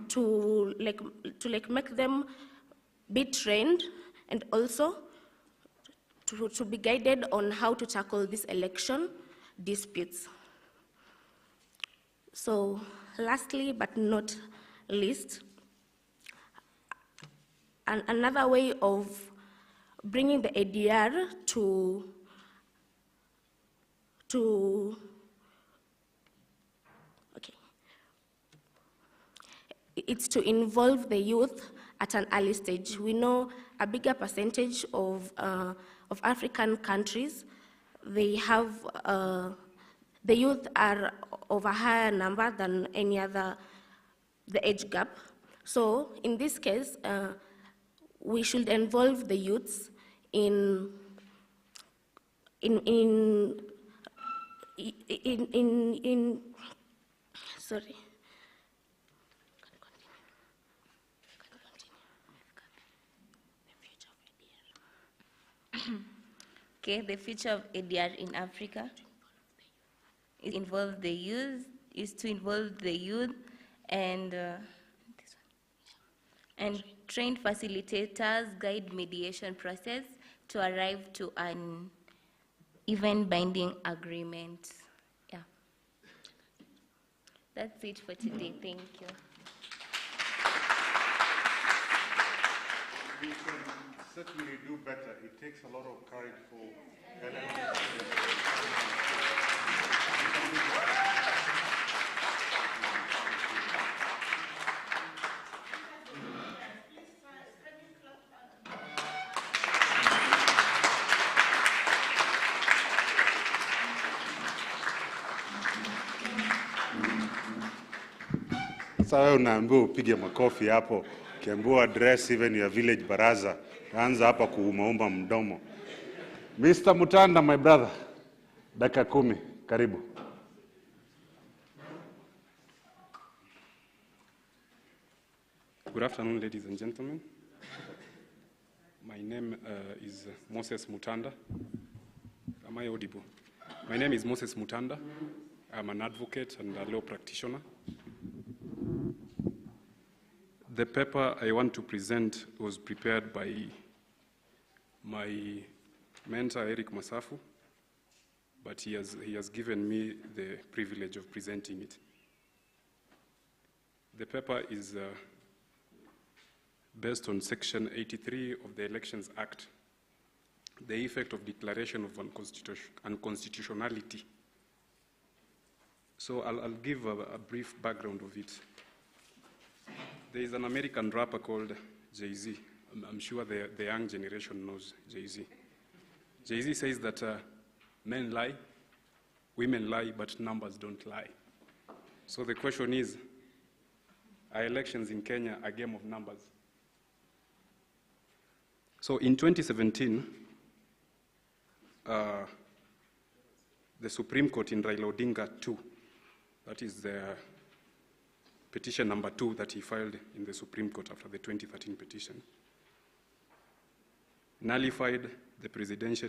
to make them be trained and also to be guided on how to tackle these election disputes. So lastly but not least, another way of bringing the ADR it's to involve the youth at an early stage. We know a bigger percentage of African countries, they have, the youth are of a higher number than any other, the age gap. So in this case, we should involve the youths in sorry. Okay, the future of ADR in Africa is to involve the youth, and trained facilitators guide mediation process to arrive to an even binding agreement. Yeah. That's it for today. Thank you. We can certainly do better. It takes a lot of courage for elections. Sasa wewe unaambiwa upige makofi hapo, kiambiwa address even your village baraza, anza hapa kuumauma mdomo. Mr. Mutanda, my brother, dakika 10, karibu. Good afternoon, ladies and gentlemen. My name is Moses Mutanda. Am I audible? My name is Moses Mutanda. I'm an advocate and a law practitioner. The paper I want to present was prepared by my mentor, Eric Masafu, but he has given me the privilege of presenting it. The paper is based on Section 83 of the Elections Act, the effect of declaration of unconstitutionality. So I'll give a brief background of it. There is an American rapper called Jay-Z. I'm sure the young generation knows Jay-Z. Jay-Z says that men lie, women lie, but numbers don't lie. So the question is, are elections in Kenya a game of numbers? So in 2017, the Supreme Court in Raila Odinga 2, that is the petition number 2 that he filed in the Supreme Court after the 2013 petition, nullified the presidential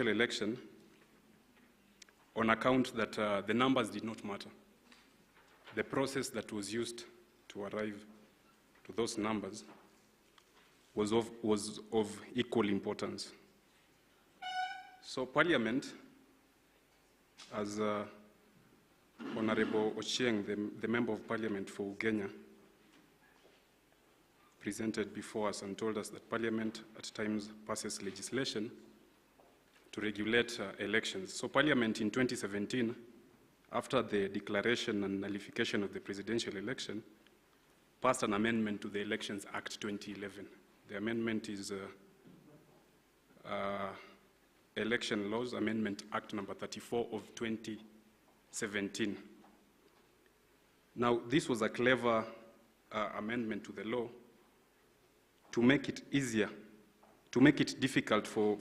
election on account that the numbers did not matter. The process that was used to arrive to those numbers was of equal importance. So Parliament, as Honorable Ochieng, the Member of Parliament for Ugenya, presented before us and told us that Parliament at times passes legislation to regulate elections. So Parliament in 2017, after the declaration and nullification of the presidential election, passed an amendment to the Elections Act 2011. The amendment is Election Laws Amendment Act number 34 of 2017. Now, this was a clever amendment to the law to make it easier, to make it difficult for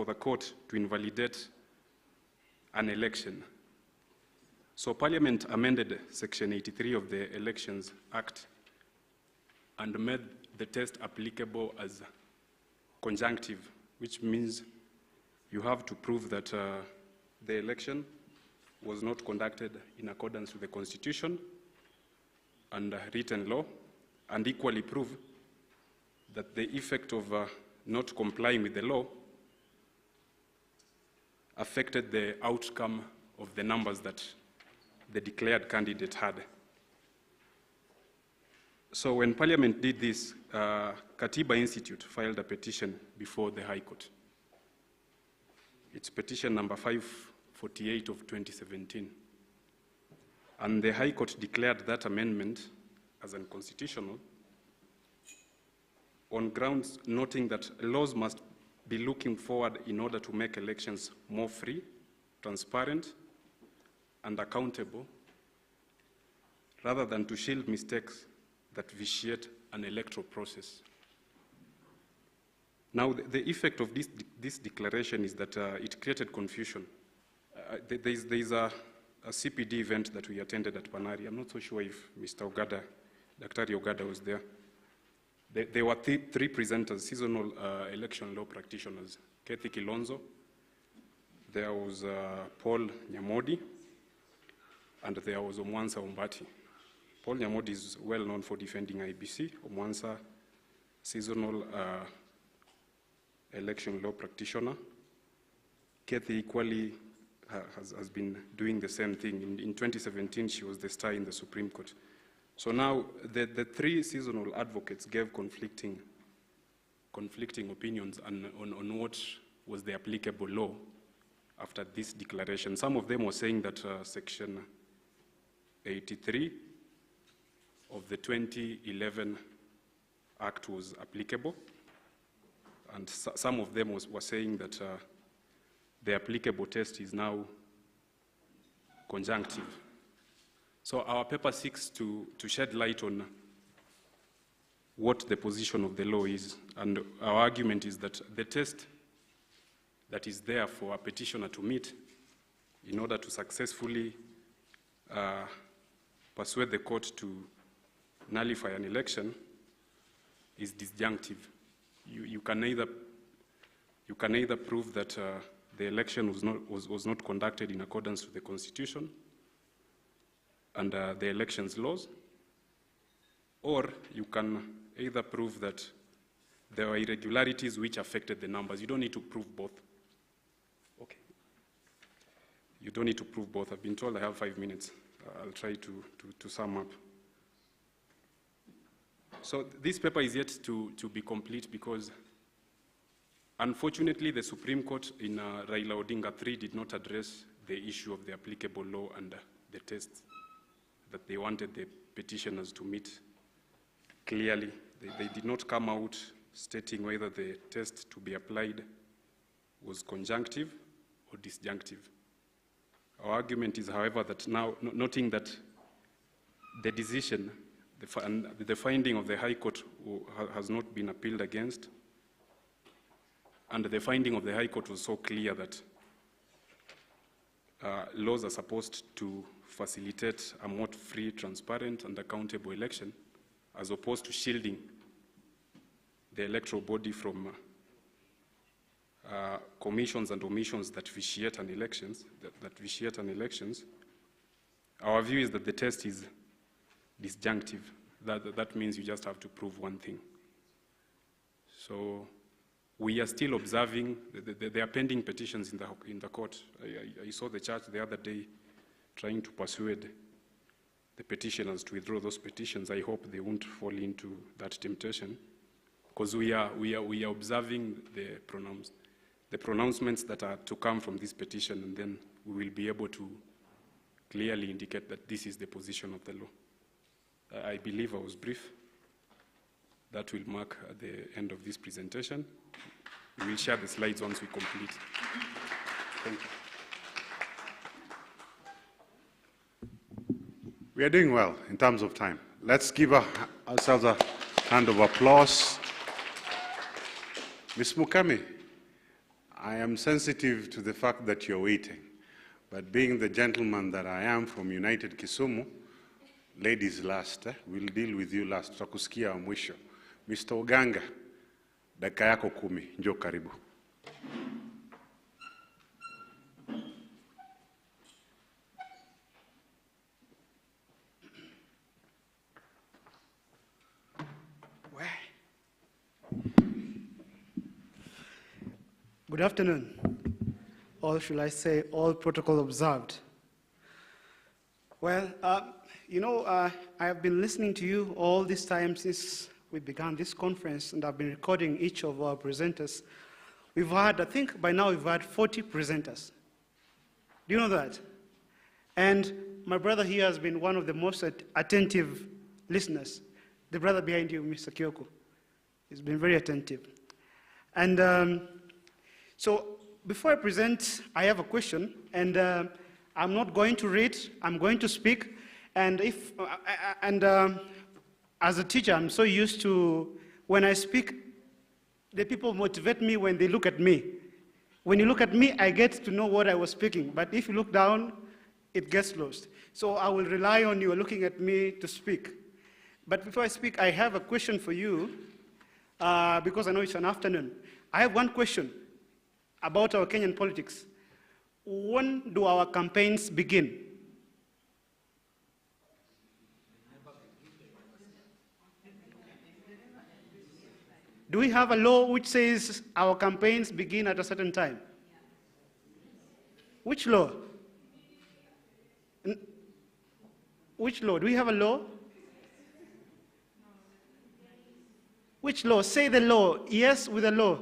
the court to invalidate an election. So Parliament amended Section 83 of the Elections Act and made the test applicable as conjunctive, which means you have to prove that the election was not conducted in accordance with the Constitution and written law, and equally prove that the effect of not complying with the law affected the outcome of the numbers that the declared candidate had. So when Parliament did this, Katiba Institute filed a petition before the High Court. It's petition number 548 of 2017. And the High Court declared that amendment as unconstitutional on grounds noting that laws must be looking forward in order to make elections more free, transparent, and accountable, rather than to shield mistakes that vitiate an electoral process. Now, the effect of this declaration is that it created confusion. There's a CPD event that we attended at Panari. I'm not so sure if Mr. Ogada, Dr. Ogada was there. There were three presenters, seasonal election law practitioners, Kathy Kilonzo, there was Paul Nyamodi, and there was Omwansa Umbati. Paul Nyamodi is well known for defending IBC. Omwansa, seasonal election law practitioner. Kathy equally has been doing the same thing. In 2017, she was the star in the Supreme Court. So now the three seasonal advocates gave conflicting opinions on what was the applicable law after this declaration. Some of them were saying that Section 83 of the 2011 Act was applicable, and some of them were saying that the applicable test is now conjunctive. So our paper seeks to shed light on what the position of the law is, and our argument is that the test that is there for a petitioner to meet in order to successfully persuade the court to nullify an election is disjunctive. You can either prove that the election was not conducted in accordance with the Constitution and the elections laws, or you can either prove that there were irregularities which affected the numbers. You don't need to prove both. Okay. You don't need to prove both. I've been told I have 5 minutes. I'll try to sum up. So this paper is yet to be complete because unfortunately the Supreme Court in Raila Odinga 3 did not address the issue of the applicable law and the tests that they wanted the petitioners to meet clearly. They did not come out stating whether the test to be applied was conjunctive or disjunctive. Our argument is, however, that now, noting that the decision, the finding of the High Court has not been appealed against, and the finding of the High Court was so clear that laws are supposed to facilitate a more free, transparent, and accountable election, as opposed to shielding the electoral body from commissions and omissions that vitiate an elections. Our view is that the test is disjunctive. That means you just have to prove one thing. So we are still observing. There are pending petitions in the court. I saw the church the other day trying to persuade the petitioners to withdraw those petitions. I hope they won't fall into that temptation, because we are observing the pronouncements that are to come from this petition, and then we will be able to clearly indicate that this is the position of the law. I believe I was brief. That will mark the end of this presentation. We will share the slides once we complete. Thank you. We are doing well in terms of time. Let's give ourselves a hand of applause. Ms. Mukami, I am sensitive to the fact that you're waiting, but being the gentleman that I am from United Kisumu, ladies last, we'll deal with you last. Tutakusikia wa mwisho. Mr. Oganga, dakika yako 10, njoo karibu. Good afternoon, or should I say, all protocol observed. Well, I have been listening to you all this time since we began this conference, and I've been recording each of our presenters. We've had, I think by now we've had 40 presenters. Do you know that? And my brother here has been one of the most attentive listeners. The brother behind you, Mr. Kyoko, he's been very attentive. And so before I present, I have a question, and I'm not going to read, I'm going to speak. And as a teacher, I'm so used to, when I speak, the people motivate me when they look at me. When you look at me, I get to know what I was speaking. But if you look down, it gets lost. So I will rely on you looking at me to speak. But before I speak, I have a question for you, because I know it's an afternoon. I have one question about our Kenyan politics. When do our campaigns begin? Do we have a law which says our campaigns begin at a certain time? Which law? Which law? Do we have a law? Which law? Say the law. Yes, with a law.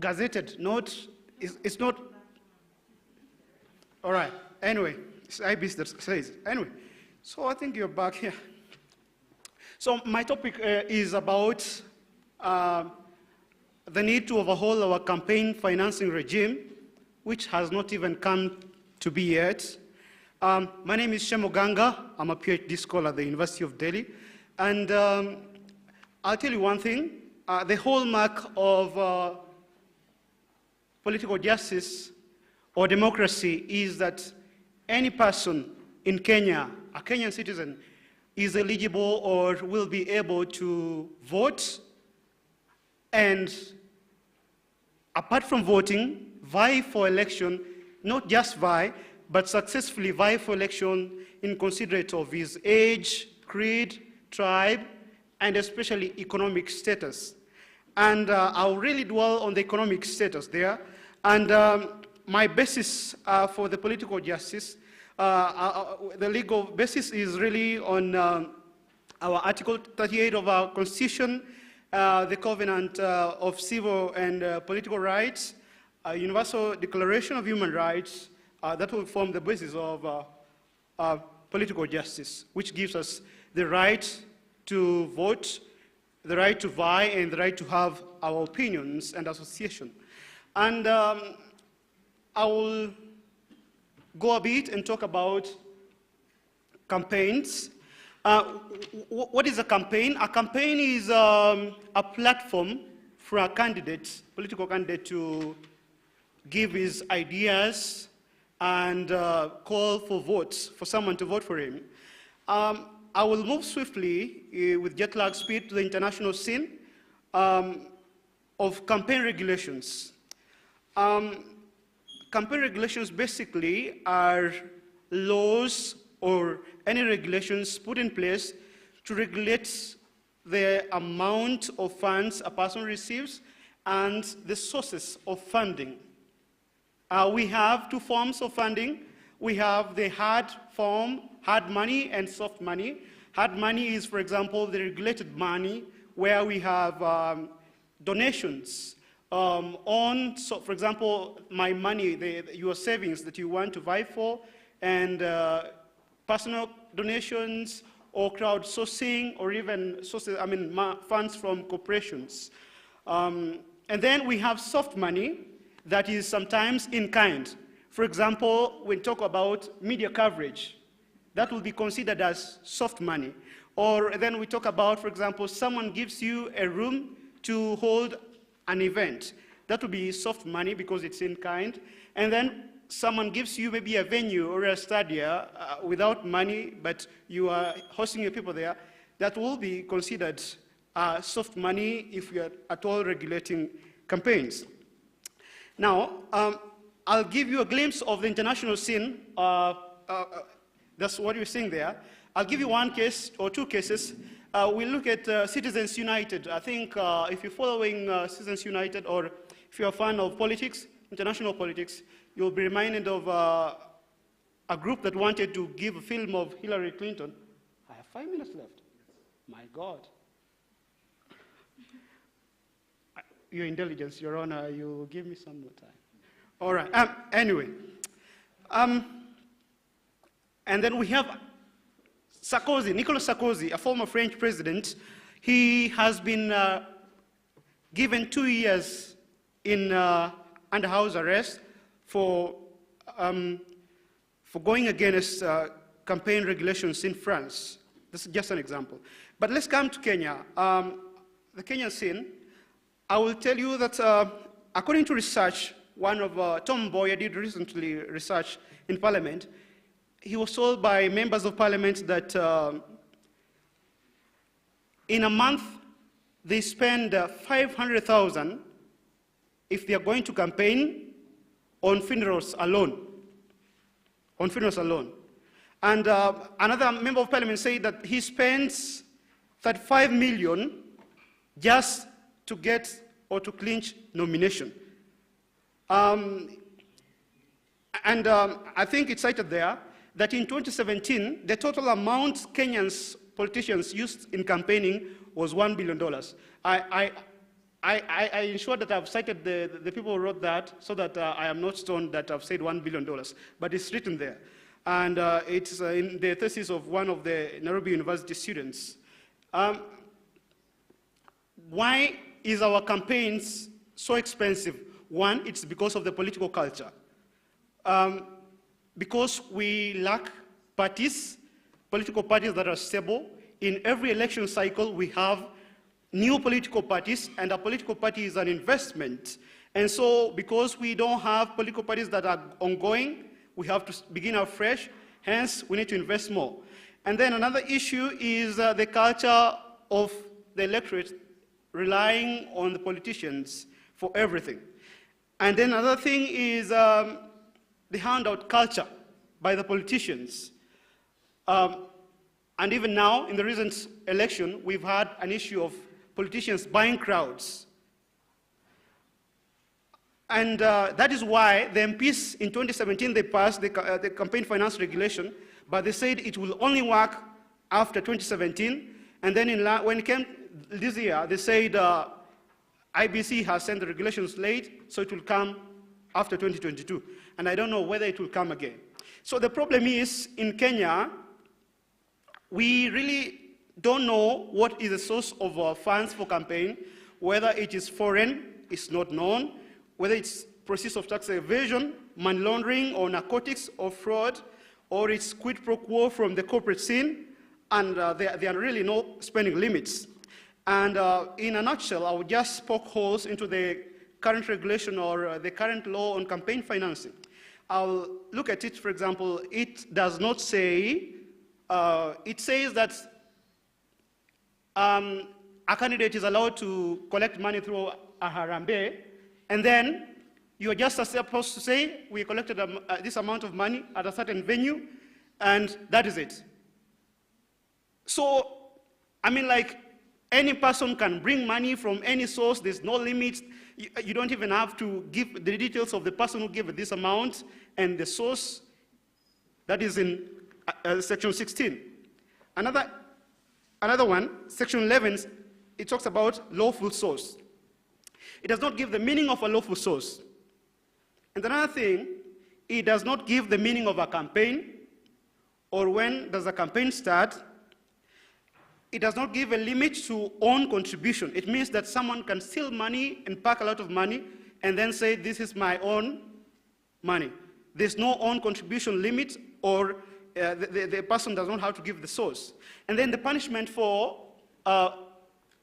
Gazetted, not, it's not. All right, anyway, it's IBIS that says. Anyway, so I think you're back here. So my topic is about the need to overhaul our campaign financing regime, which has not even come to be yet. My name is Shemo Ganga. I'm a PhD scholar at the University of Delhi. And I'll tell you one thing. The hallmark of political justice or democracy is that any person in Kenya, a Kenyan citizen, is eligible or will be able to vote and, apart from voting, vie for election, not just vie, but successfully vie for election in considerate of his age, creed, tribe, and especially economic status. And I'll really dwell on the economic status there. And my basis for the political justice, the legal basis is really on our Article 38 of our Constitution, the Covenant of Civil and Political Rights, Universal Declaration of Human Rights, that will form the basis of political justice, which gives us the right to vote, the right to vie, and the right to have our opinions and association. And I will go a bit and talk about campaigns. What is a campaign? A campaign is a platform for a candidate, political candidate, to give his ideas and call for votes, for someone to vote for him. I will move swiftly with jet lag speed to the international scene of campaign regulations. Campaign regulations basically are laws or any regulations put in place to regulate the amount of funds a person receives and the sources of funding. We have two forms of funding. We have the hard form, hard money and soft money. Hard money is, for example, the regulated money where we have donations so for example, my money, your savings that you want to vie for, and personal donations or crowdsourcing or even sources, funds from corporations. And then we have soft money that is sometimes in kind. For example, when we talk about media coverage, that will be considered as soft money. Or then we talk about, for example, someone gives you a room to hold an event. That will be soft money because it's in kind. And then someone gives you maybe a venue or a stadia without money, but you are hosting your people there. That will be considered soft money if we are at all regulating campaigns. Now, I'll give you a glimpse of the international scene, the That's what you're seeing there. I'll give you one case or two cases. We'll look at Citizens United. I think if you're following Citizens United, or if you're a fan of politics, international politics, you'll be reminded of a group that wanted to give a film of Hillary Clinton. I have 5 minutes left. My God. Your intelligence, Your Honor, you give me some more time. All right. Anyway. And then we have Sarkozy, Nicolas Sarkozy, a former French president. He has been given 2 years in under house arrest for going against campaign regulations in France. This is just an example. But let's come to Kenya. The Kenyan scene, I will tell you that according to research, one of Tom Boyer did recently research in Parliament. He was told by members of Parliament that in a month they spend 500,000 if they are going to campaign on funerals alone. On funerals alone. And another member of Parliament said that he spends 35 million just to get or to clinch nomination. I think it's cited there that in 2017, the total amount Kenyans politicians used in campaigning was $1 billion. I ensure that I've cited the people who wrote that so that I am not stoned that I've said $1 billion, but it's written there. And it's in the thesis of one of the Nairobi University students. Why is our campaigns so expensive? One, it's because of the political culture. Because we lack parties, political parties that are stable. In every election cycle, we have new political parties, and a political party is an investment. And so, because we don't have political parties that are ongoing, we have to begin afresh, hence we need to invest more. And then another issue is the culture of the electorate relying on the politicians for everything. And then another thing is the handout culture by the politicians. And even now, in the recent election, we've had an issue of politicians buying crowds. And that is why the MPs in 2017, they passed the campaign finance regulation, but they said it will only work after 2017. And then when it came this year, they said IBC has sent the regulations late, so it will come after 2022. And I don't know whether it will come again. So the problem is, in Kenya, we really don't know what is the source of our funds for campaign, whether it is foreign, it's not known, whether it's process of tax evasion, money laundering, or narcotics, or fraud, or it's quid pro quo from the corporate scene, and there are really no spending limits. And in a nutshell, I would just poke holes into the current regulation or the current law on campaign financing. I'll look at it, for example, it does not say, it says that a candidate is allowed to collect money through a harambe, and then you're just supposed to say, we collected this amount of money at a certain venue, and that is it. So, I mean, like, any person can bring money from any source, there's no limits. You don't even have to give the details of the person who gave this amount and the source. That is in section 16. Another one, section 11, it talks about lawful source. It does not give the meaning of a lawful source. And another thing, it does not give the meaning of a campaign, or when does a campaign start. It does not give a limit to own contribution. It means that someone can steal money and pack a lot of money and then say, this is my own money. There's no own contribution limit, or the person does not have to give the source. And then the punishment for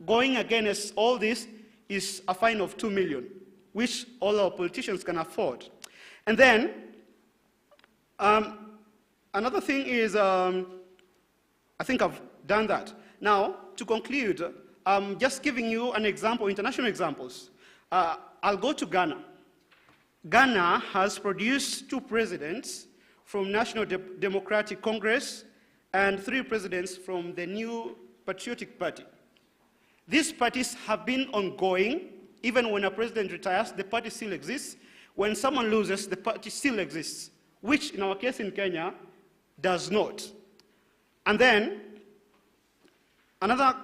going against all this is a fine of 2 million, which all our politicians can afford. And then another thing is, I think I've done that. Now, to conclude, I'm just giving you an example, international examples. I'll go to Ghana. Ghana has produced 2 presidents from National Democratic Congress and 3 presidents from the New Patriotic Party. These parties have been ongoing. Even when a president retires, the party still exists. When someone loses, the party still exists, which in our case in Kenya does not. And then another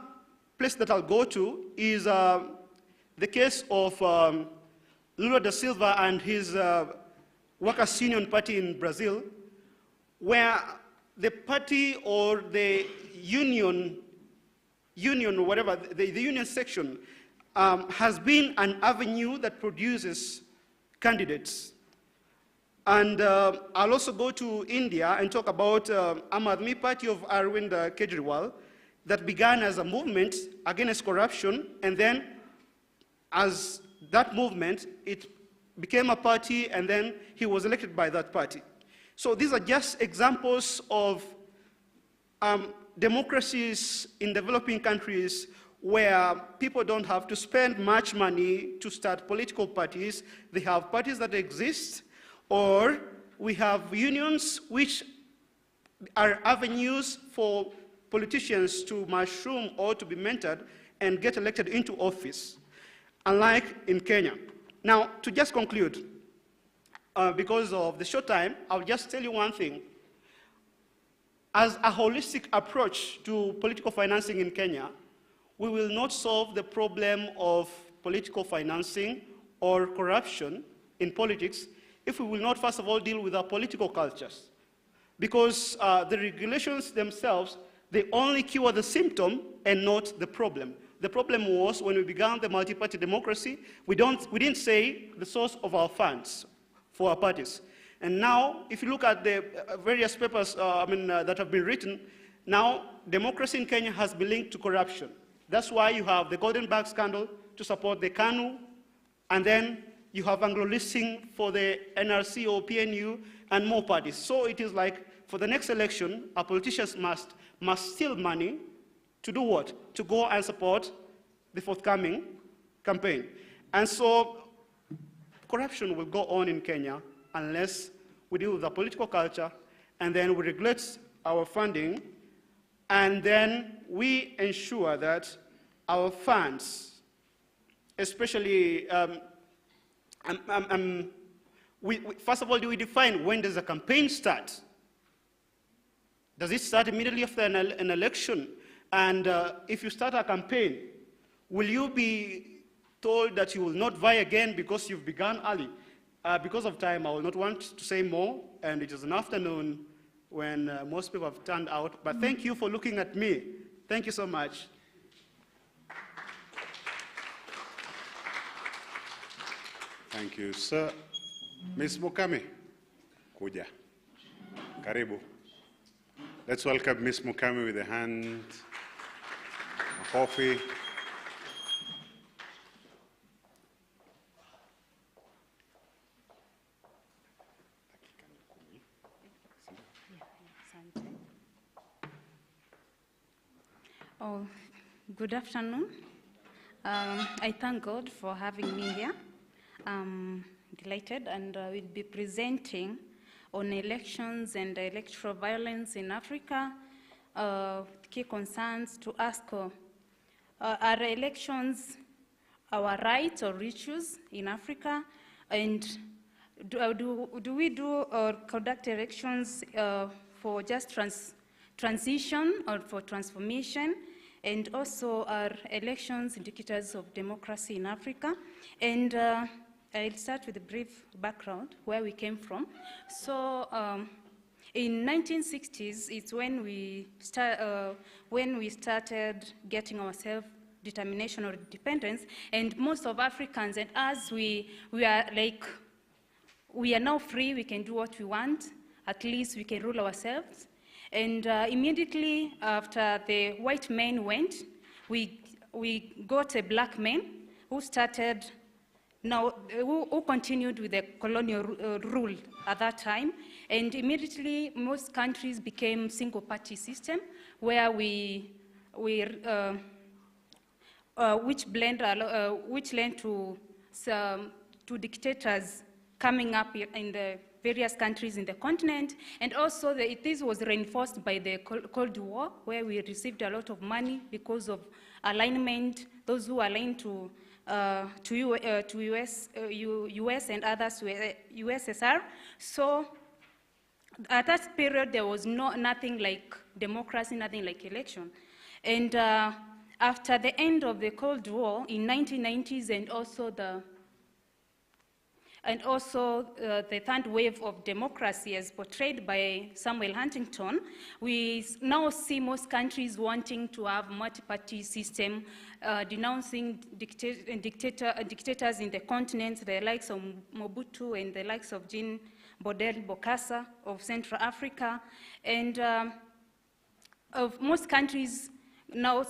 place that I'll go to is the case of Lula da Silva and his Workers' Union Party in Brazil, where the party or the union or whatever, the union section has been an avenue that produces candidates. And I'll also go to India and talk about Aam Aadmi Party of Arvind Kejriwal that began as a movement against corruption, and then as that movement, it became a party, and then he was elected by that party. So these are just examples of democracies in developing countries where people don't have to spend much money to start political parties. They have parties that exist, or we have unions which are avenues for politicians to mushroom or to be mentored and get elected into office, unlike in Kenya. Now, to just conclude, because of the short time, I'll just tell you one thing. As a holistic approach to political financing in Kenya, we will not solve the problem of political financing or corruption in politics if we will not, first of all, deal with our political cultures. Because the regulations themselves, they only cure the symptom and not the problem. The problem was when we began the multi-party democracy, we didn't say the source of our funds for our parties. And now, if you look at the various papers that have been written, now democracy in Kenya has been linked to corruption. That's why you have the Golden Bag scandal to support the KANU, and then you have Anglo-listing for the NRC or PNU and more parties. So it is like, for the next election, our politicians must steal money to do what? To go and support the forthcoming campaign. And so corruption will go on in Kenya unless we deal with the political culture, and then we regulate our funding, and then we ensure that our funds, especially, first of all, do we define when does a campaign start? Does it start immediately after an election? And if you start a campaign, will you be told that you will not vie again because you've begun early? Because of time, I will not want to say more, and it is an afternoon when most people have turned out. But thank you for looking at me. Thank you so much. Thank you, sir. Ms. Mukami, kuja. Karibu. Let's welcome Ms. Mukami with a hand, a coffee. Oh, good afternoon. I thank God for having me here. I'm delighted, and we'll be presenting on elections and electoral violence in Africa. Key concerns to ask, are elections our rights or issues in Africa? And do we do or conduct elections for just transition or for transformation? And also, are elections indicators of democracy in Africa? And I'll start with a brief background, where we came from. So, in 1960s, it's when we started getting our self-determination or independence, and most of Africans and us, we are like, we are now free, we can do what we want, at least we can rule ourselves. And immediately after the white men went, we got a black man who started, who continued with the colonial rule at that time. And immediately most countries became single-party system, where which led to dictators coming up in the various countries in the continent, and also this was reinforced by the Cold War, where we received a lot of money because of alignment, those who aligned to US and others to USSR. So at that period, there was nothing like democracy, nothing like election. And after the end of the Cold War in 1990s, and also the third wave of democracy as portrayed by Samuel Huntington, we now see most countries wanting to have multi-party system, denouncing dictators in the continent, the likes of Mobutu and the likes of Jean Bodel Bokassa of Central Africa. And of most countries now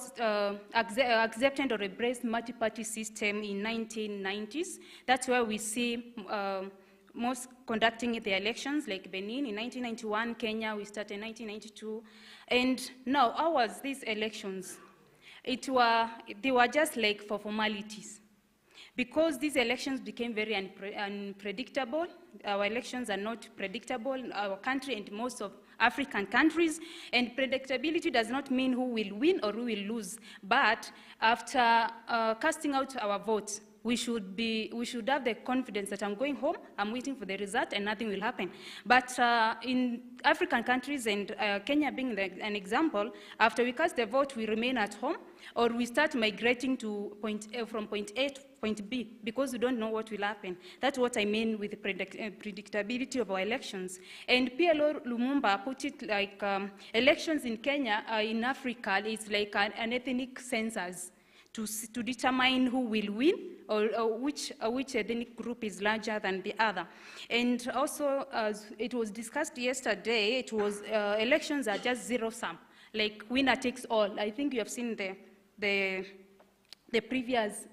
accepted or embraced multi-party system in 1990s. That's where we see most conducting the elections, like Benin in 1991, Kenya, we started in 1992. And now, how was these elections? They were just like for formalities. Because these elections became very unpredictable, our elections are not predictable, our country and most of African countries, and predictability does not mean who will win or who will lose, but after casting out our votes, we should have the confidence that I'm going home, I'm waiting for the result, and nothing will happen. But in African countries, and Kenya being an example, after we cast the vote, we remain at home, or we start migrating to from point A to point B, because we don't know what will happen. That's what I mean with the predictability of our elections. And PLO Lumumba put it like elections in Kenya, in Africa, is like an ethnic census to determine who will win, or which ethnic group is larger than the other. And also, as it was discussed yesterday, it was elections are just zero-sum, like winner takes all. I think you have seen the previous,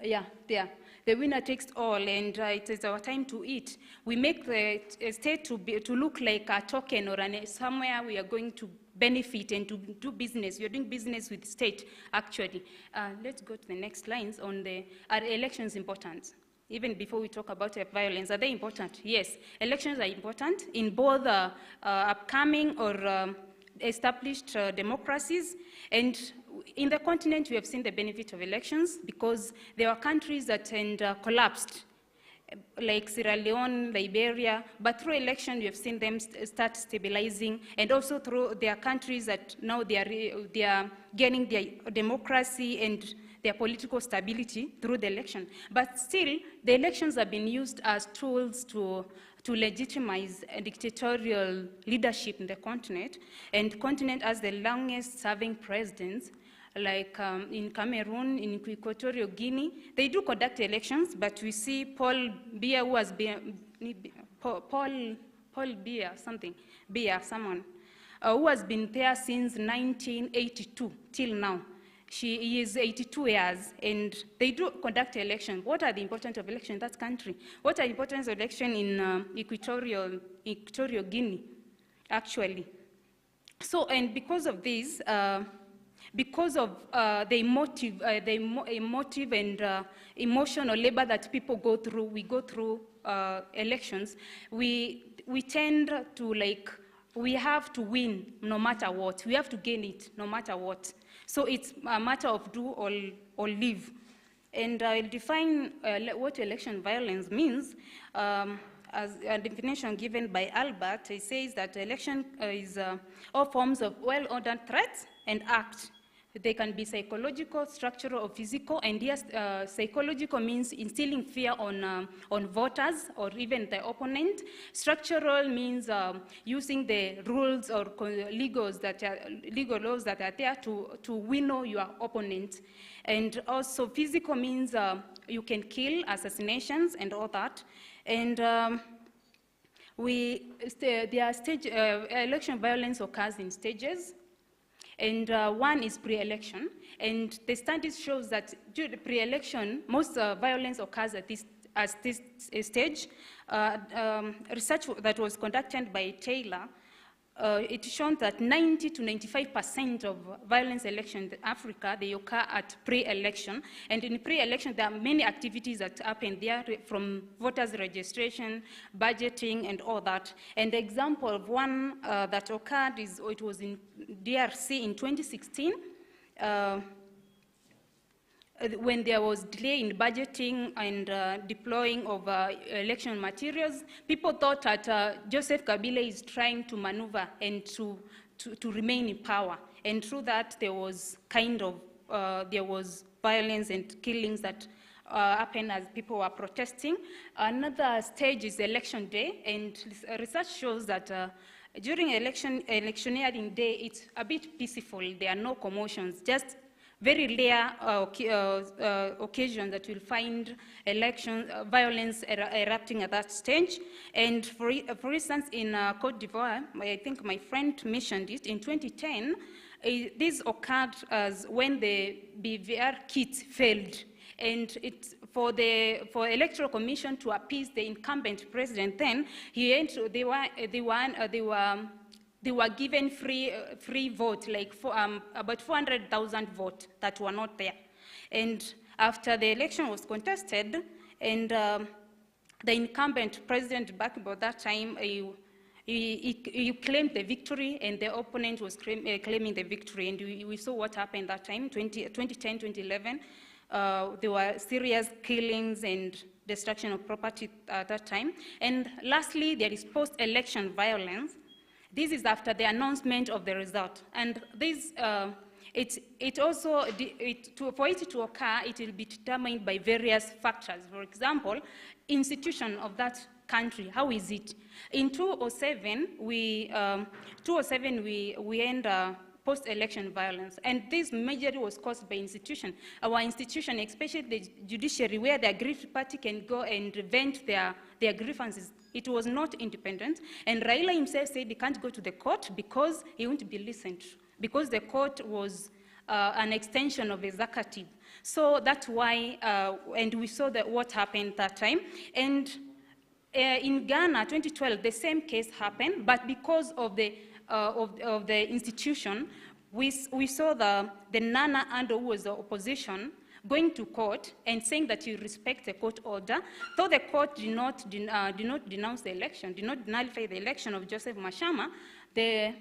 the winner takes all, and it is our time to eat. We make the state to look like a token or somewhere we are going to benefit and to do business. You're doing business with the state, actually. Let's go to the next lines on are elections important? Even before we talk about violence, are they important? Yes, elections are important in both upcoming or established democracies. And in the continent, we have seen the benefit of elections because there were countries that collapsed, like Sierra Leone, Liberia, but through election, we have seen them start stabilizing, and also through their countries that now they are gaining their democracy and their political stability through the election. But still, the elections have been used as tools to legitimize dictatorial leadership in the continent, and continent as the longest serving presidents, like in Cameroon, in Equatorial Guinea, they do conduct elections, but we see Paul Biya, who has been, Paul Biya, who has been there since 1982 till now. He is 82 years, and they do conduct elections. What are the importance of election in that country? What are the importance of election in Equatorial Guinea, actually? So, and because of this, because of the emotive and emotional labor that people go through, we go through elections, we tend to we have to win no matter what. We have to gain it no matter what. So it's a matter of do or leave. And I'll define what election violence means. As a definition given by Albert, he says that election is all forms of well-ordered threats and acts. They can be psychological, structural, or physical. And yes, psychological means instilling fear on voters or even the opponent. Structural means using the rules or legal laws that are there to winnow your opponent. And also physical means you can kill, assassinations, and all that. And election violence occurs in stages. And one is pre-election, and the studies shows that during pre-election, most violence occurs at this stage. Research that was conducted by Taylor it shows that 90 to 95% of violence elections in Africa, they occur at pre-election. And in pre-election, there are many activities that happen there, from voters registration, budgeting, and all that. And the example of one that occurred is, it was in DRC in 2016, when there was delay in budgeting and deploying of election materials. People thought that Joseph Kabila is trying to maneuver and to remain in power. And through that, there was there was violence and killings that happened as people were protesting. Another stage is election day, and research shows that during electioneering day, it's a bit peaceful. There are no commotions, just very rare occasions that you'll find violence erupting at that stage. And for instance, in Cote d'Ivoire, I think my friend mentioned it, in 2010, this occurred as when the BVR kit failed. And for Electoral Commission to appease the incumbent president then, they were given free vote, like about 400,000 votes that were not there. And after the election was contested, and the incumbent president back about that time, he claimed the victory, and the opponent was claiming the victory. And we saw what happened that time, 2010, 2011. There were serious killings and destruction of property at that time. And lastly, there is post-election violence. This is after the announcement of the result. And this, for it to occur, it will be determined by various factors. For example, institution of that country, how is it? In 2007, we end post-election violence, and this majorly was caused by institution. Our institution, especially the judiciary, where the aggrieved party can go and vent their grievances, it was not independent. And Raila himself said he can't go to the court because he won't be listened to, because the court was an extension of executive. So that's why, and we saw that what happened that time. And in Ghana, 2012, the same case happened, but because of the institution, we saw the Nana Ando, who was the opposition, going to court and saying that you respect the court order, though the court did not denounce the election, did not nullify the election of Joseph Mashama. There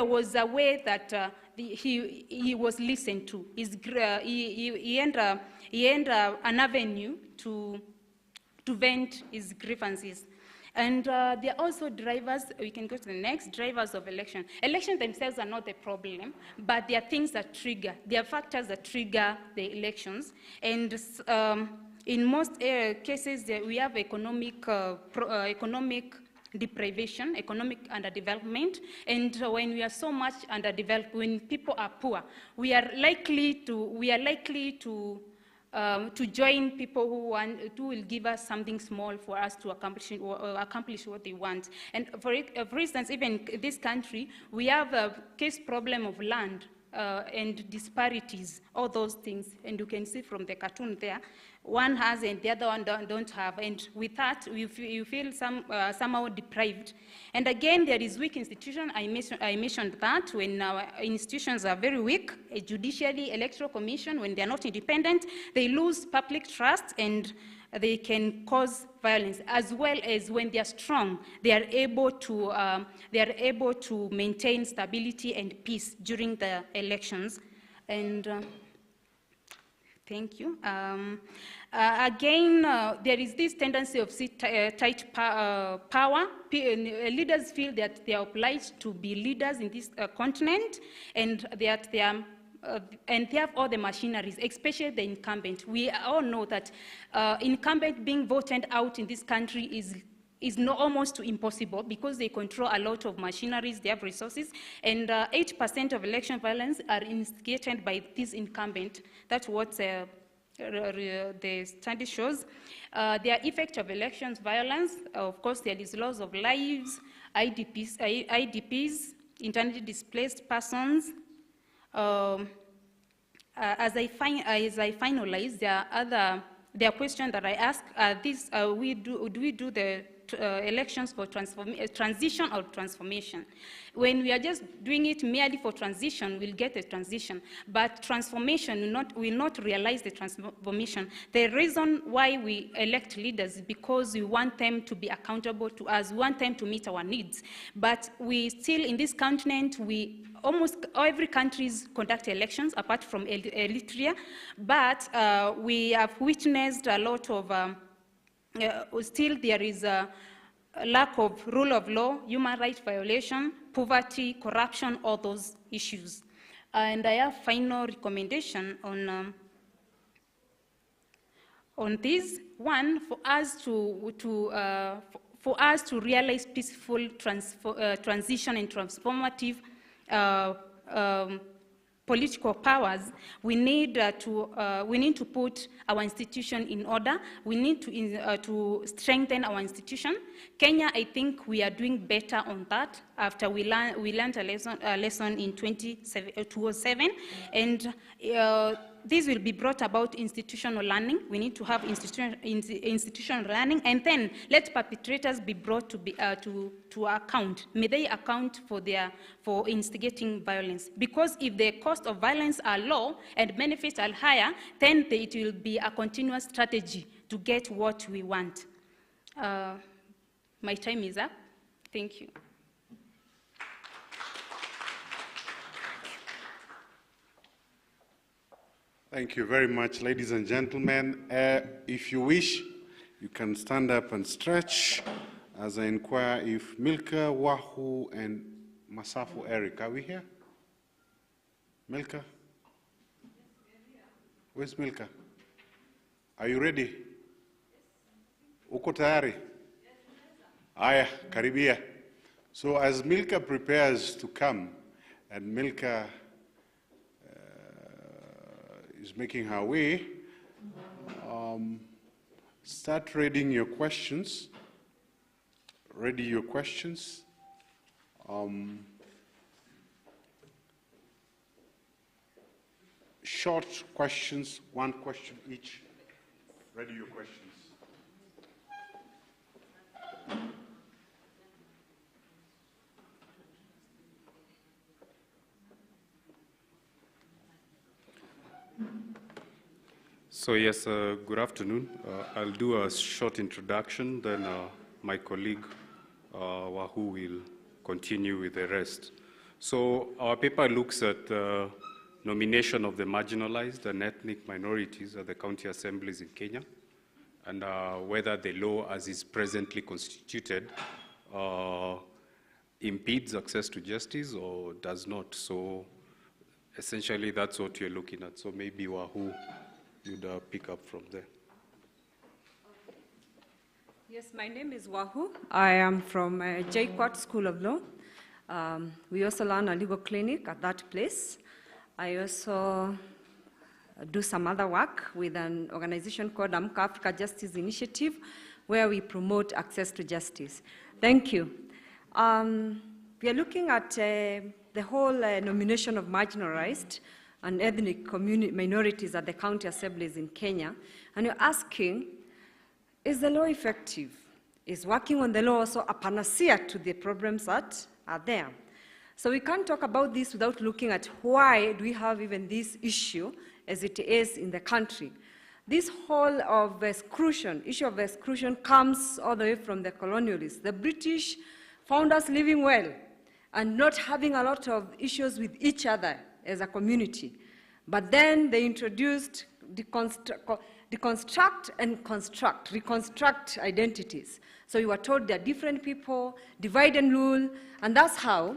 was a way that he was listened to. He earned an avenue to vent his grievances. And there are also drivers, we can go to the next, drivers of election. Elections themselves are not the problem, but there are things that trigger, there are factors that trigger the elections. And in most cases, we have economic deprivation, economic underdevelopment, and when we are so much underdeveloped, when people are poor, we are likely to join people who will give us something small for us to accomplish what they want. And for instance, even in this country, we have a case problem of land and disparities, all those things. And you can see from the cartoon there, one has and the other one don't have. And with that, you feel somehow deprived. And again, there is weak institution. I mentioned that when our institutions are very weak, a judiciary, electoral commission, when they're not independent, they lose public trust and they can cause violence, as well as when they are strong, they are able to maintain stability and peace during the elections. And thank you. Again, there is this tendency of tight power. Leaders feel that they are obliged to be leaders in this continent, and that they have all the machineries, especially the incumbent. We all know that incumbent being voted out in this country is almost impossible because they control a lot of machineries, they have resources, and 8% of election violence are instigated by this incumbent. That's what the study shows. The effect of elections violence, of course, there is loss of lives, IDPs, internally displaced persons. As I finalize, there are questions that I ask. Do we do the elections for transition or transformation. When we are just doing it merely for transition, we'll get a transition, but transformation will not realize the transformation. The reason why we elect leaders is because we want them to be accountable to us, we want them to meet our needs. But we still, in this continent, almost every country conduct elections apart from Eritrea, but we have witnessed a lot of, still there is a lack of rule of law, human rights violation, poverty, corruption, all those issues. And I have final recommendation on this. One, for us to realize peaceful transition and transformative political powers, we need to put our institution in order. We need to strengthen our institution. Kenya, I think we are doing better on that after we learned a lesson in 2007, and this will be brought about institutional learning. We need to have institutional learning, and then let perpetrators be brought to account. May they account for instigating violence? Because if the cost of violence are low and benefits are higher, then it will be a continuous strategy to get what we want. My time is up. Thank you. Thank you very much, ladies and gentlemen. If you wish, you can stand up and stretch as I inquire if Milka, Wahu, and Masafu Eric, are we here? Milka? Where's Milka? Are you ready? Uko tayari? Aya, karibia. So as Milka prepares to come, and Milka is making her way, start reading your questions. Ready your questions. Short questions, one question each. Ready your questions. So yes, good afternoon. I'll do a short introduction, then my colleague Wahu will continue with the rest. So our paper looks at nomination of the marginalized and ethnic minorities at the county assemblies in Kenya, and whether the law as is presently constituted impedes access to justice or does not. So essentially that's what you're looking at. So maybe Wahu, you'd pick up from there. Yes, my name is Wahu. I am from JKUAT School of Law. We also run a legal clinic at that place. I also do some other work with an organization called Amka Africa Justice Initiative, where we promote access to justice. Thank you. We are looking at the whole nomination of marginalized and ethnic minorities at the county assemblies in Kenya, and you're asking, is the law effective? Is working on the law also a panacea to the problems that are there? So we can't talk about this without looking at why do we have even this issue as it is in the country. This whole of issue of exclusion comes all the way from the colonialists. The British found us living well and not having a lot of issues with each other as a community. But then they introduced deconstruct and reconstruct identities. So you were told they're different people, divide and rule, and that's how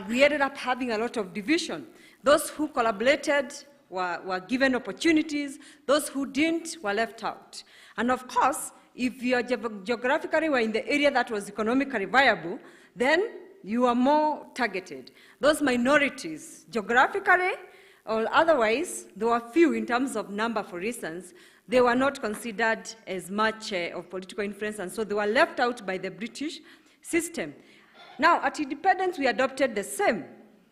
we ended up having a lot of division. Those who collaborated were given opportunities, those who didn't were left out. And of course, if you geographically were in the area that was economically viable, then you are more targeted. Those minorities, geographically or otherwise, there were few in terms of number, for instance, they were not considered as much of political influence, and so they were left out by the British system. Now, at independence, we adopted the same,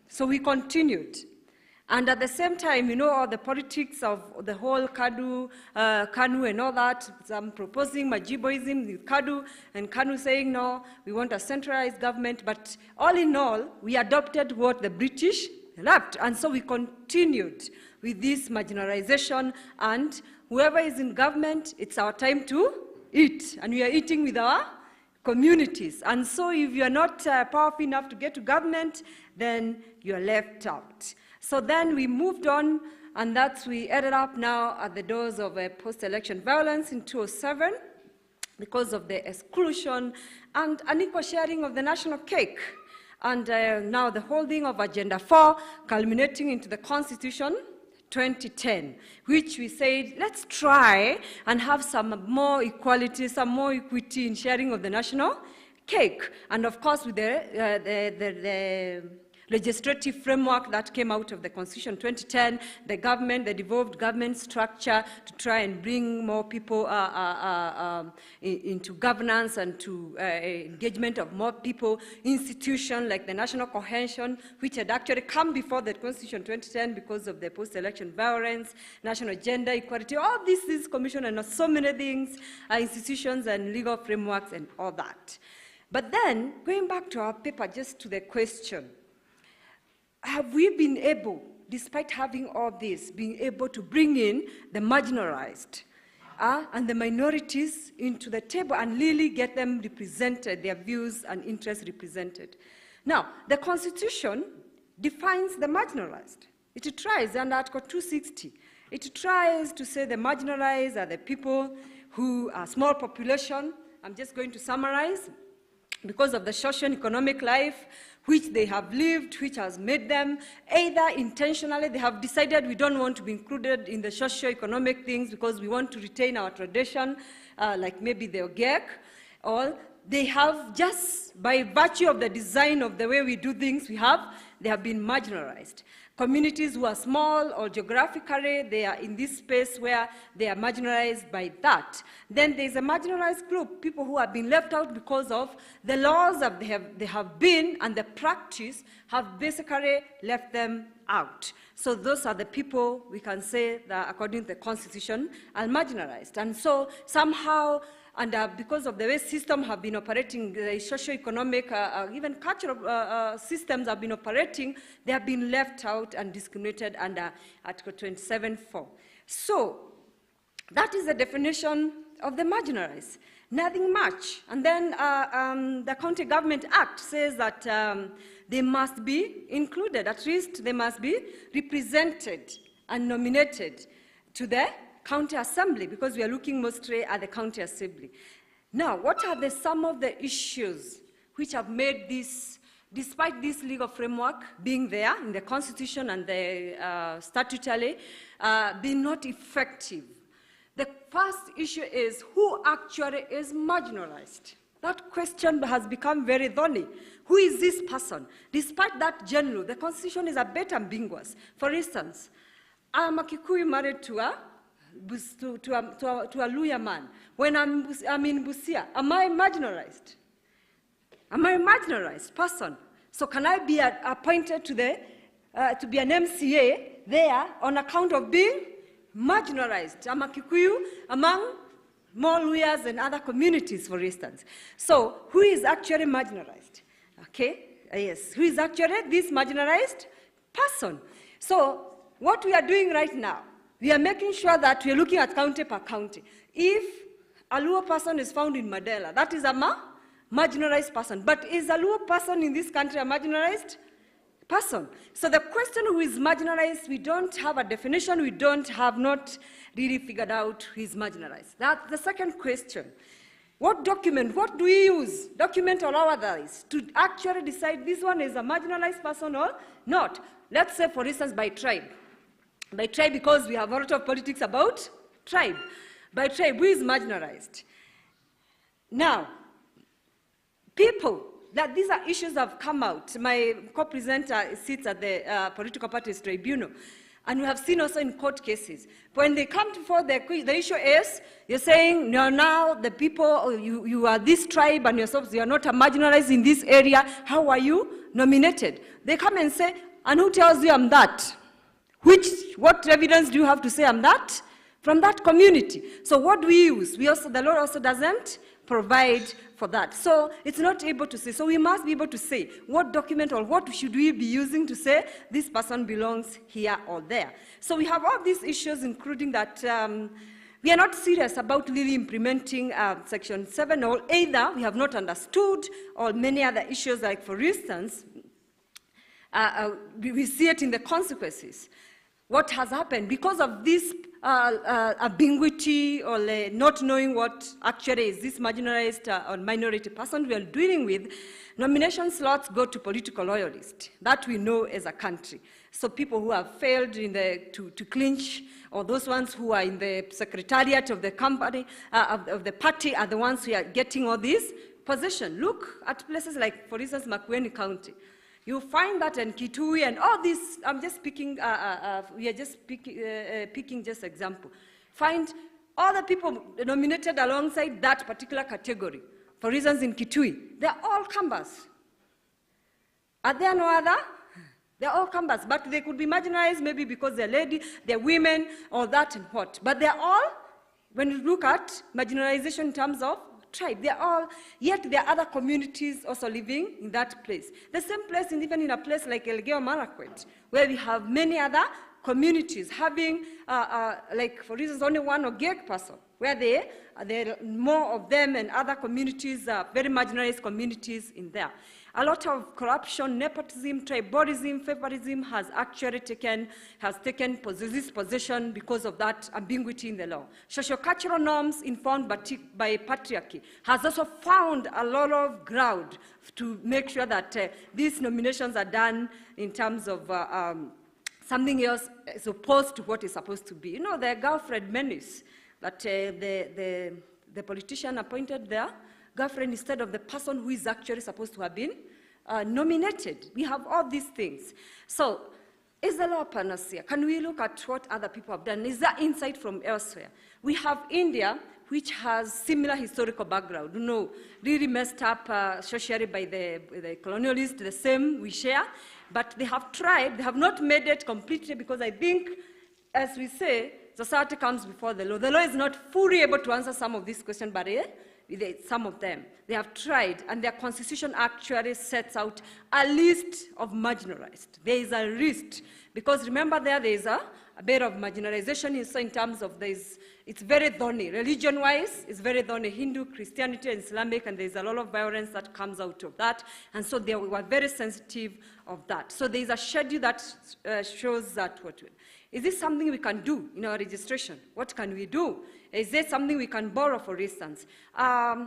so we continued. And at the same time, you know, all the politics of the whole KANU and all that, some proposing Majiboism with KANU, and KANU saying, no, we want a centralized government. But all in all, we adopted what the British left. And so we continued with this marginalization. And whoever is in government, it's our time to eat. And we are eating with our communities. And so if you are not powerful enough to get to government, then you are left out. So then we moved on, and we ended up now at the doors of post-election violence in 2007 because of the exclusion and unequal sharing of the national cake. And now the holding of Agenda 4, culminating into the Constitution 2010, which we said, let's try and have some more equality, some more equity in sharing of the national cake. And of course, with the legislative framework that came out of the Constitution 2010, the government, the devolved government structure to try and bring more people into governance and to engagement of more people, institutions like the National Cohesion, which had actually come before the Constitution 2010 because of the post-election violence, national gender equality, all this commission and so many things, institutions and legal frameworks and all that. But then, going back to our paper, just to the question, have we been able, despite having all this, being able to bring in the marginalized and the minorities into the table and really get them represented, their views and interests represented? Now, the Constitution defines the marginalized. It tries, under Article 260, it tries to say the marginalized are the people who are small population. I'm just going to summarize. Because of the socio-economic life which they have lived, which has made them either intentionally, they have decided we don't want to be included in the socio-economic things because we want to retain our tradition, like maybe the Ogek, or they have just by virtue of the design of the way we do things, they have been marginalized. Communities who are small or geographically, they are in this space where they are marginalized by that. Then there's a marginalized group, people who have been left out because of the laws that they have been and the practice have basically left them out. So those are the people we can say that according to the Constitution are marginalized. And so somehow, and because of the way systems have been operating, the socio-economic, even cultural systems have been operating, they have been left out and discriminated under Article 27(4). So that is the definition of the marginalized. Nothing much. And then the County Government Act says that they must be included, at least they must be represented and nominated to the County Assembly, because we are looking mostly at the County Assembly. Now, what are some of the issues which have made this, despite this legal framework being there in the Constitution and the statutorily, being not effective? The first issue is who actually is marginalized. That question has become very thorny. Who is this person? Despite that general, the Constitution is a bit ambiguous. For instance, I'm a Kikuyu married to a Luya man. When I'm in Busia, am I marginalized? Am I a marginalized person? So can I be appointed to be an MCA there on account of being marginalized? I'm a Kikuyu among more Luyas and other communities, for instance. So who is actually marginalized? Okay, yes, who is actually this marginalized person? So what we are doing right now, we are making sure that we are looking at county per county. If a Luo person is found in Mandela, that is a marginalized person. But is a Luo person in this country a marginalized person? So the question who is marginalized, we don't have a definition, we have not really figured out who is marginalized. That's the second question. What document, what do we use, document or otherwise, to actually decide this one is a marginalized person or not? Let's say, for instance, by tribe. By tribe, because we have a lot of politics about tribe. By tribe, who is marginalized? Now, people, that these are issues that have come out. My co-presenter sits at the Political Parties Tribunal, and we have seen also in court cases. When they come before the issue is, you're saying, no, now the people, you are this tribe and yourselves, you are not marginalized in this area, how are you nominated? They come and say, and who tells you I'm that? What evidence do you have to say I'm that? From that community. So what do we use? The law also doesn't provide for that. So it's not able to say. So we must be able to say what document or what should we be using to say this person belongs here or there. So we have all these issues, including that we are not serious about really implementing Section 7, or either we have not understood, or many other issues, like, for instance, we see it in the consequences. What has happened because of this ambiguity, or not knowing what actually is this marginalized or minority person we are dealing with, nomination slots go to political loyalists. That we know as a country. So people who have failed to clinch, or those ones who are in the secretariat of the company, of the party, are the ones who are getting all these positions. Look at places like, for instance, Makueni County. You find that in Kitui and all this, I'm just picking, we are just picking just example. Find all the people nominated alongside that particular category. For instance, in Kitui, they're all Kambas. Are there no other? They're all Kambas, but they could be marginalized maybe because they're lady, they're women, or that and what. But they're all, when you look at marginalization in terms of tribe, they're all, yet there are other communities also living in that place. The same place, and even in a place like Elgeyo Marakwet, where we have many other communities having, like, for instance, only one Ogek person, where there are more of them, and other communities, very marginalized communities in there. A lot of corruption, nepotism, tribalism, favoritism has actually taken this position because of that ambiguity in the law. Socio-cultural norms informed by patriarchy has also found a lot of ground to make sure that these nominations are done in terms of something else as opposed to what is supposed to be. You know, the girlfriend menace that the politician appointed there, girlfriend instead of the person who is actually supposed to have been nominated. We have all these things. So, is the law panacea? Can we look at what other people have done? Is there insight from elsewhere? We have India, which has similar historical background, you know, really messed up socially by the colonialists, the same we share, but they have tried, they have not made it completely, because I think, as we say, society comes before the law. The law is not fully able to answer some of these questions, but some of them. They have tried, and their constitution actually sets out a list of marginalized. There is a list, because remember there is a bit of marginalization in terms of it's very thorny. Religion-wise, it's very thorny. Hindu, Christianity, and Islamic, and there's a lot of violence that comes out of that, and so they were very sensitive of that. So there's a schedule that shows that is this something we can do in our registration? What can we do? Is there something we can borrow, for instance? I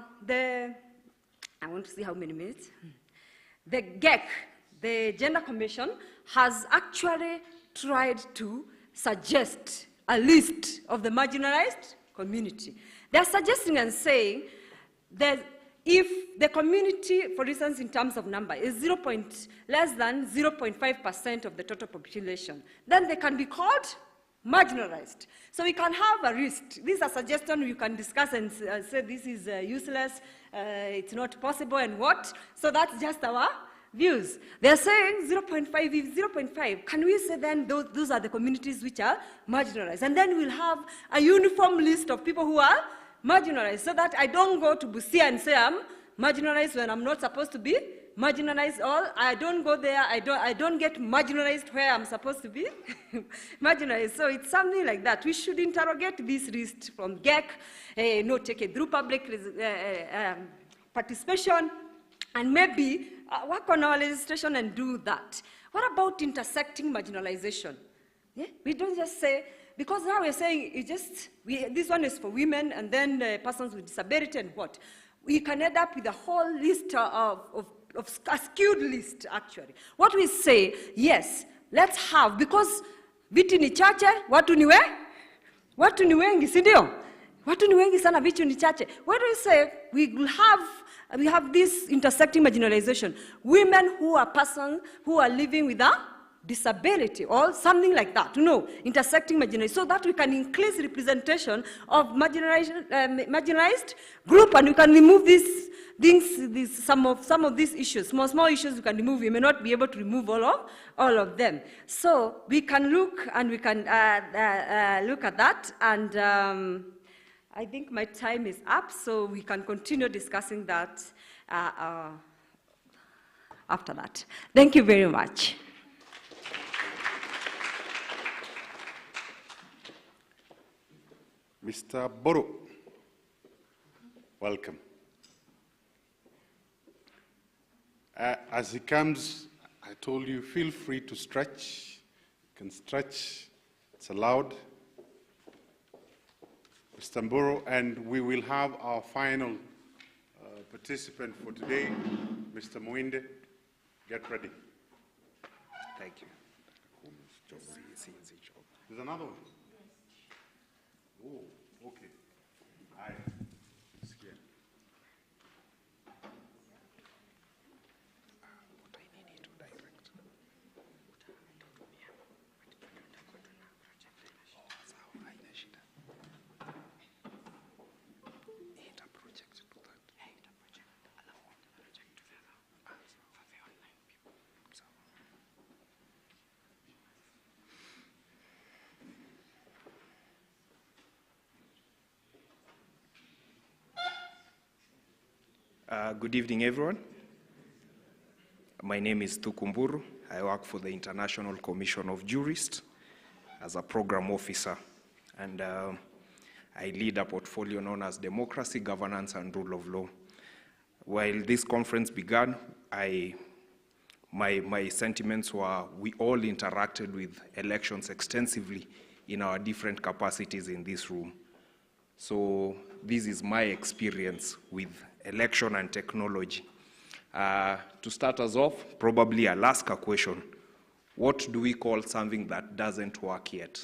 want to see how many minutes. The GEC, the Gender Commission, has actually tried to suggest a list of the marginalized community. They're suggesting and saying that if the community, for instance, in terms of number, is less than 0.5% of the total population, then they can be called marginalized. So we can have a list. These are suggestions you can discuss and say this is useless, it's not possible, and what. So that's just our views. They're saying 0.5, if 0.5, can we say then those are the communities which are marginalized? And then we'll have a uniform list of people who are marginalized, so that I don't go to Busia and say I'm marginalized when I'm not supposed to be marginalized, or I don't go there, I don't get marginalized where I'm supposed to be marginalized. So it's something like that. We should interrogate this list from GEC, take it through public participation, and maybe work on our legislation and do that. What about intersecting marginalization? Yeah? We don't just say, because now we're saying this one is for women, and then persons with disability, and what? We can end up with a whole list of a skewed list, actually. What we say, yes, let's have, because vitu ni chache, watu ni wengi, si ndio? Watu ni wengi sana, vitu ni chache. What do we say? We have this intersecting marginalization. Women who are persons who are living with a disability, or something like that, intersecting marginalization, so that we can increase representation of marginalized group, and we can remove this some of these issues, small issues you can remove. We may not be able to remove all of them. So we can look and we can look at that. And I think my time is up, so we can continue discussing that after that. Thank you very much. Mr. Boro, welcome. As he comes, I told you, feel free to stretch. You can stretch, it's allowed. Mr. Boro, and we will have our final participant for today, Mr. Muinde. Get ready. Thank you. There's another one. Oh, okay. Good evening, everyone. My name is Tukumburu. I work for the International Commission of Jurists as a program officer, and I lead a portfolio known as Democracy, Governance, and Rule of Law. While this conference began, my sentiments were we all interacted with elections extensively in our different capacities in this room. So this is my experience with election and technology. To start us off, probably I'll ask a question. What do we call something that doesn't work yet?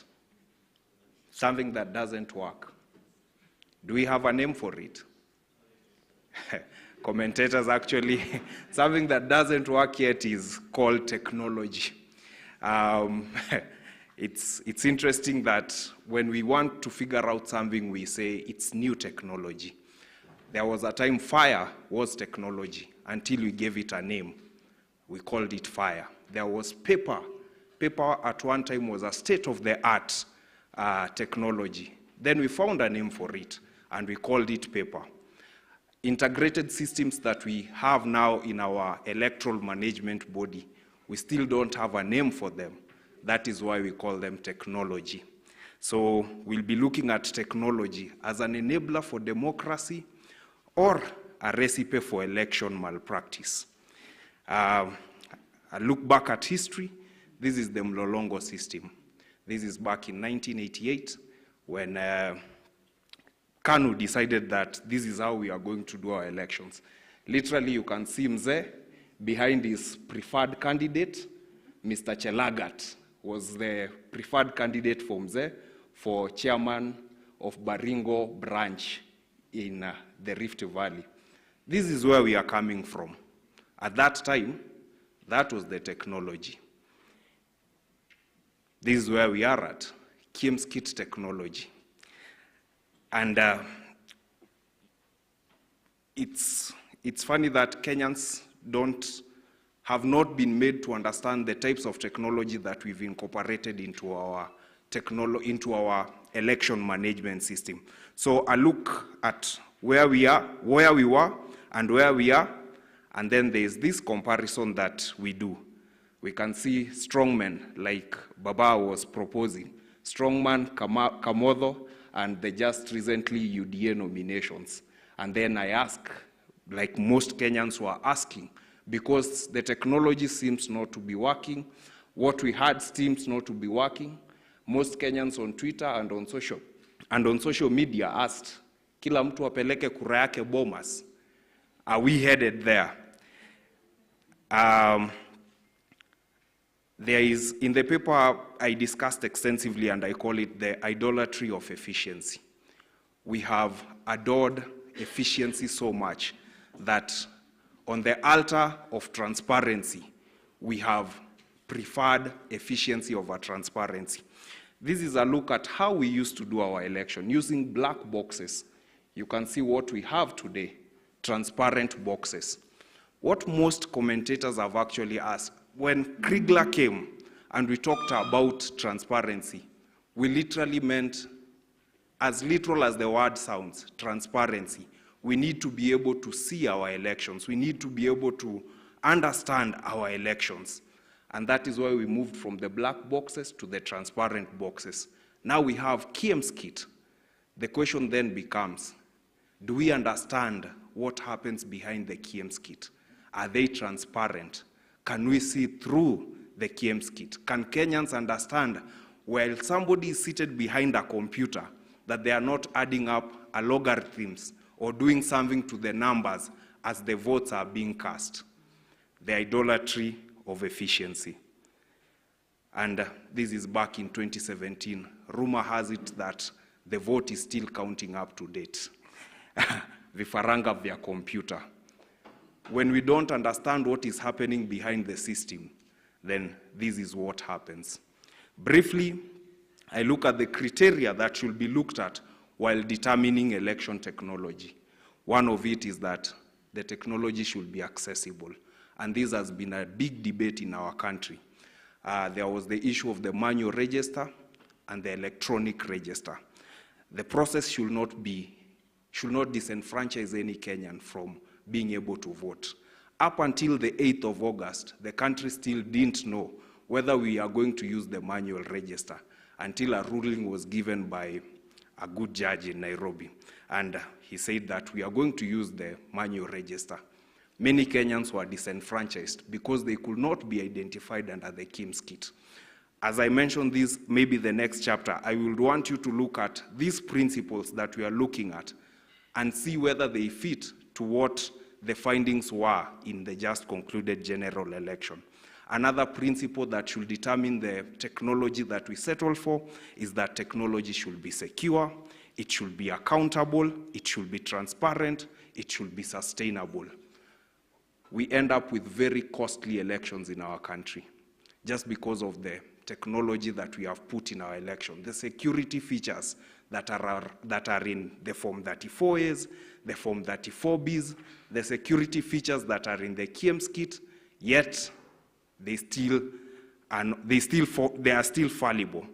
Something that doesn't work. Do we have a name for it? Commentators actually, something that doesn't work yet is called technology. It's interesting that when we want to figure out something, we say it's new technology. There was a time fire was technology until we gave it a name. We called it fire. There was paper. Paper at one time was a state-of-the-art technology. Then we found a name for it, and we called it paper. Integrated systems that we have now in our electoral management body, we still don't have a name for them. That is why we call them technology. So we'll be looking at technology as an enabler for democracy or a recipe for election malpractice. I look back at history. This is the Mlolongo system. This is back in 1988 when KANU decided that this is how we are going to do our elections. Literally, you can see Mzee behind his preferred candidate. Mr. Chelagat was the preferred candidate for Mzee for chairman of Baringo branch in the Rift Valley. This is where we are coming from. At that time, that was the technology. This is where we are at, Kim's kit technology. And it's funny that Kenyans have not been made to understand the types of technology that we've incorporated into our election management system. So I look at where we were, and where we are, and then there's this comparison that we do. We can see strongmen like Baba was proposing, strongman Kamotho, and the just recently UDA nominations. And then I ask, like most Kenyans were asking, because the technology seems not to be working, what we had seems not to be working. Most Kenyans on Twitter and on social media asked, kila mtu apeleke kura yake Bomas. Are we headed there? There is, in the paper I discussed extensively, and I call it the idolatry of efficiency. We have adored efficiency so much that on the altar of transparency, we have preferred efficiency over transparency. This is a look at how we used to do our election, using black boxes. You can see what we have today. transparent boxes. What most commentators have actually asked, when Kriegler came and we talked about transparency, we literally meant, as literal as the word sounds, transparency. We need to be able to see our elections. We need to be able to understand our elections. And that is why we moved from the black boxes to the transparent boxes. Now we have KIEMS kit. The question then becomes, do we understand what happens behind the KIEMS kit? Are they transparent? Can we see through the KIEMS kit? Can Kenyans understand while somebody is seated behind a computer that they are not adding up a logarithms or doing something to the numbers as the votes are being cast? The idolatry of efficiency. And this is back in 2017. Rumor has it that the vote is still counting up to date. Vifaranga vya computer. When we don't understand what is happening behind the system, then this is what happens. Briefly, I look at the criteria that should be looked at while determining election technology. One of it is that the technology should be accessible. And this has been a big debate in our country. There was the issue of the manual register and the electronic register. The process should not disenfranchise any Kenyan from being able to vote. Up until the 8th of August, the country still didn't know whether we are going to use the manual register until a ruling was given by a good judge in Nairobi. And he said that we are going to use the manual register. Many Kenyans were disenfranchised because they could not be identified under the KIEMS kit. As I mentioned this, maybe the next chapter, I will want you to look at these principles that we are looking at and see whether they fit to what the findings were in the just concluded general election. Another principle that should determine the technology that we settle for is that technology should be secure, it should be accountable, it should be transparent, it should be sustainable. We end up with very costly elections in our country just because of the technology that we have put in our election. The security features that are in the Form 34As, the Form 34Bs, the security features that are in the KIEMS kit, yet they are still fallible.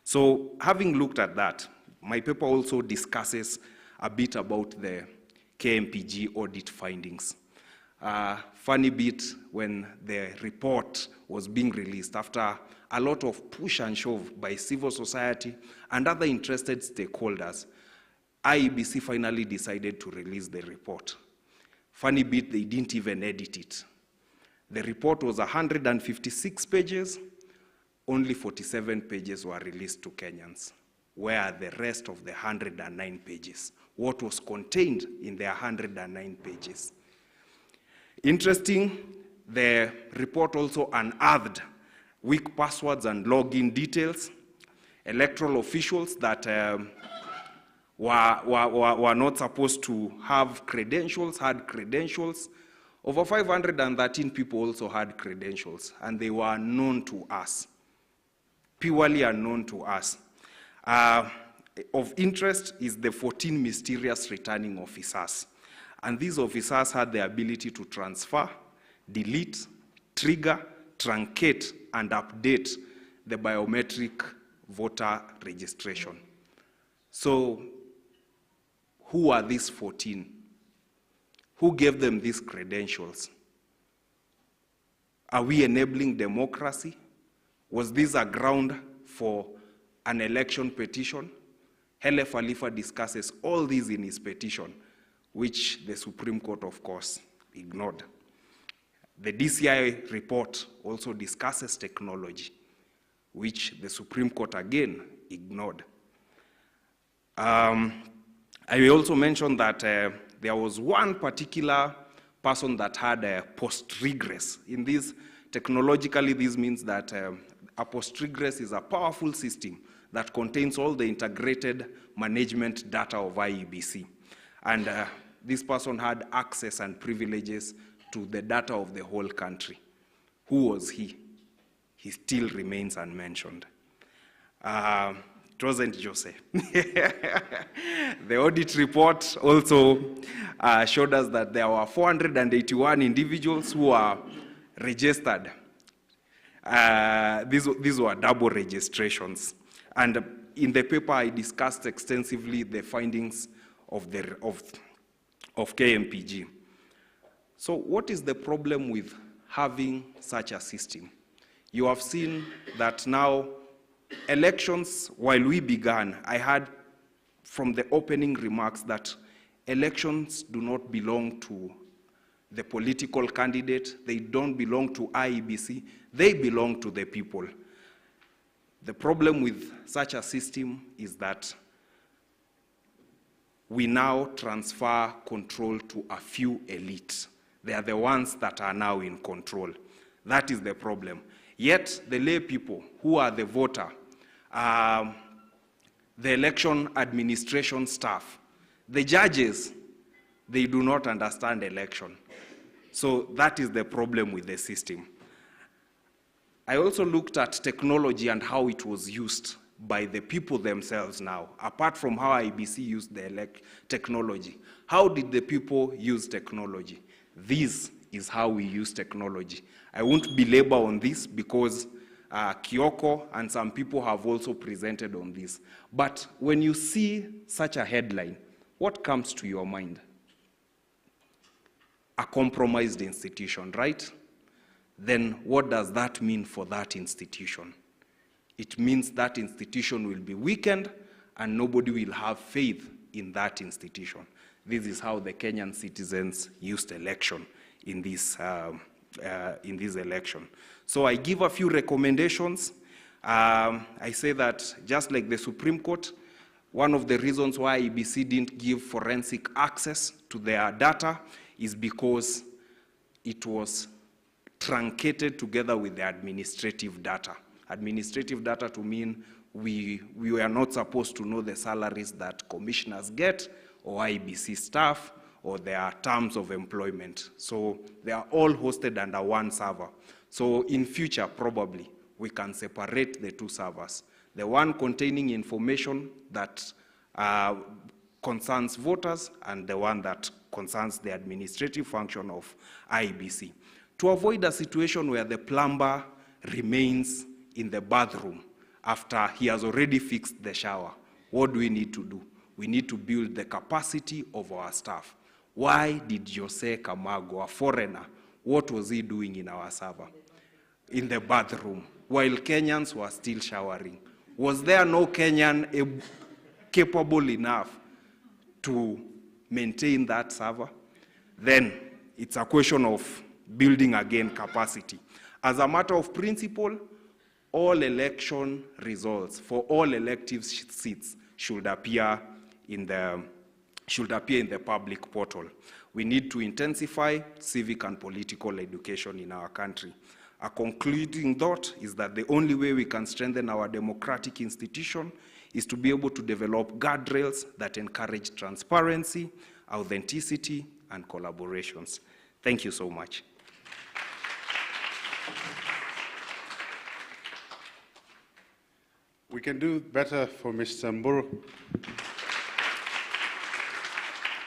So having looked at that, my paper also discusses a bit about the KMPG audit findings. Funny bit when the report was being released after a lot of push and shove by civil society and other interested stakeholders, IEBC finally decided to release the report. Funny bit, they didn't even edit it. The report was 156 pages, only 47 pages were released to Kenyans. Where are the rest of the 109 pages? What was contained in the 109 pages? Interesting, the report also unearthed weak passwords and login details, electoral officials that were not supposed to have credentials, had credentials. Over 513 people also had credentials, and they were unknown to us, purely unknown to us. Of interest is the 14 mysterious returning officers. And these officers had the ability to transfer, delete, trigger, truncate, and update the biometric voter registration. So, who are these 14? Who gave them these credentials? Are we enabling democracy? Was this a ground for an election petition? Hele Khalifa discusses all these in his petition, which the Supreme Court, of course, ignored. The DCI report also discusses technology, which the Supreme Court, again, ignored. I will also mention that there was one particular person that had a post-regress. In this, technologically, this means that a post-regress is a powerful system that contains all the integrated management data of IEBC. And this person had access and privileges to the data of the whole country. Who was he? He still remains unmentioned. It wasn't Jose. The audit report also showed us that there were 481 individuals who are registered. These were double registrations. And in the paper, I discussed extensively the findings of KMPG. So what is the problem with having such a system? You have seen that now elections, while we began, I heard from the opening remarks that elections do not belong to the political candidate, they don't belong to IEBC, they belong to the people. The problem with such a system is that we now transfer control to a few elites. They are the ones that are now in control. That is the problem. Yet the lay people who are the voter, the election administration staff, the judges, they do not understand election. So that is the problem with the system. I also looked at technology and how it was used by the people themselves now, apart from how IBC used the technology. How did the people use technology? This is how we use technology. I won't belabor on this because Kioko and some people have also presented on this. But when you see such a headline, what comes to your mind? A compromised institution, right? Then what does that mean for that institution? It means that institution will be weakened and nobody will have faith in that institution. This is how the Kenyan citizens used election in this election. So I give a few recommendations. I say that just like the Supreme Court, one of the reasons why IEBC didn't give forensic access to their data is because it was truncated together with the administrative data. Administrative data to mean we were not supposed to know the salaries that commissioners get or IBC staff or their terms of employment. So they are all hosted under one server. So in future, probably, we can separate the two servers. The one containing information that concerns voters and the one that concerns the administrative function of IBC. To avoid a situation where the plumber remains in the bathroom after he has already fixed the shower, what do we need to do? We need to build the capacity of our staff. Why did Jose Camargo, a foreigner, what was he doing in our server? In the bathroom, while Kenyans were still showering. Was there no Kenyan capable enough to maintain that server? Then it's a question of building again capacity. As a matter of principle, all election results for all elective seats should appear in the public portal. We need to intensify civic and political education in our country. A concluding thought is that the only way we can strengthen our democratic institution is to be able to develop guardrails that encourage transparency, authenticity, and collaborations. Thank you so much. We can do better for Mr. Mburu.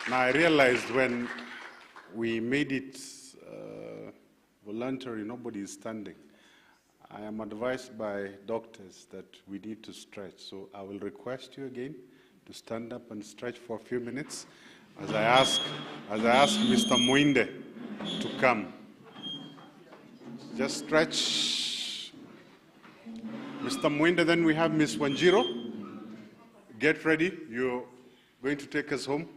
Now, I realized when we made it voluntary, nobody is standing. I am advised by doctors that we need to stretch, so I will request you again to stand up and stretch for a few minutes as I ask Mr. Muinde to come. Just stretch. Mr. Muinde, then we have Ms. Wanjiro. Get ready. You're going to take us home.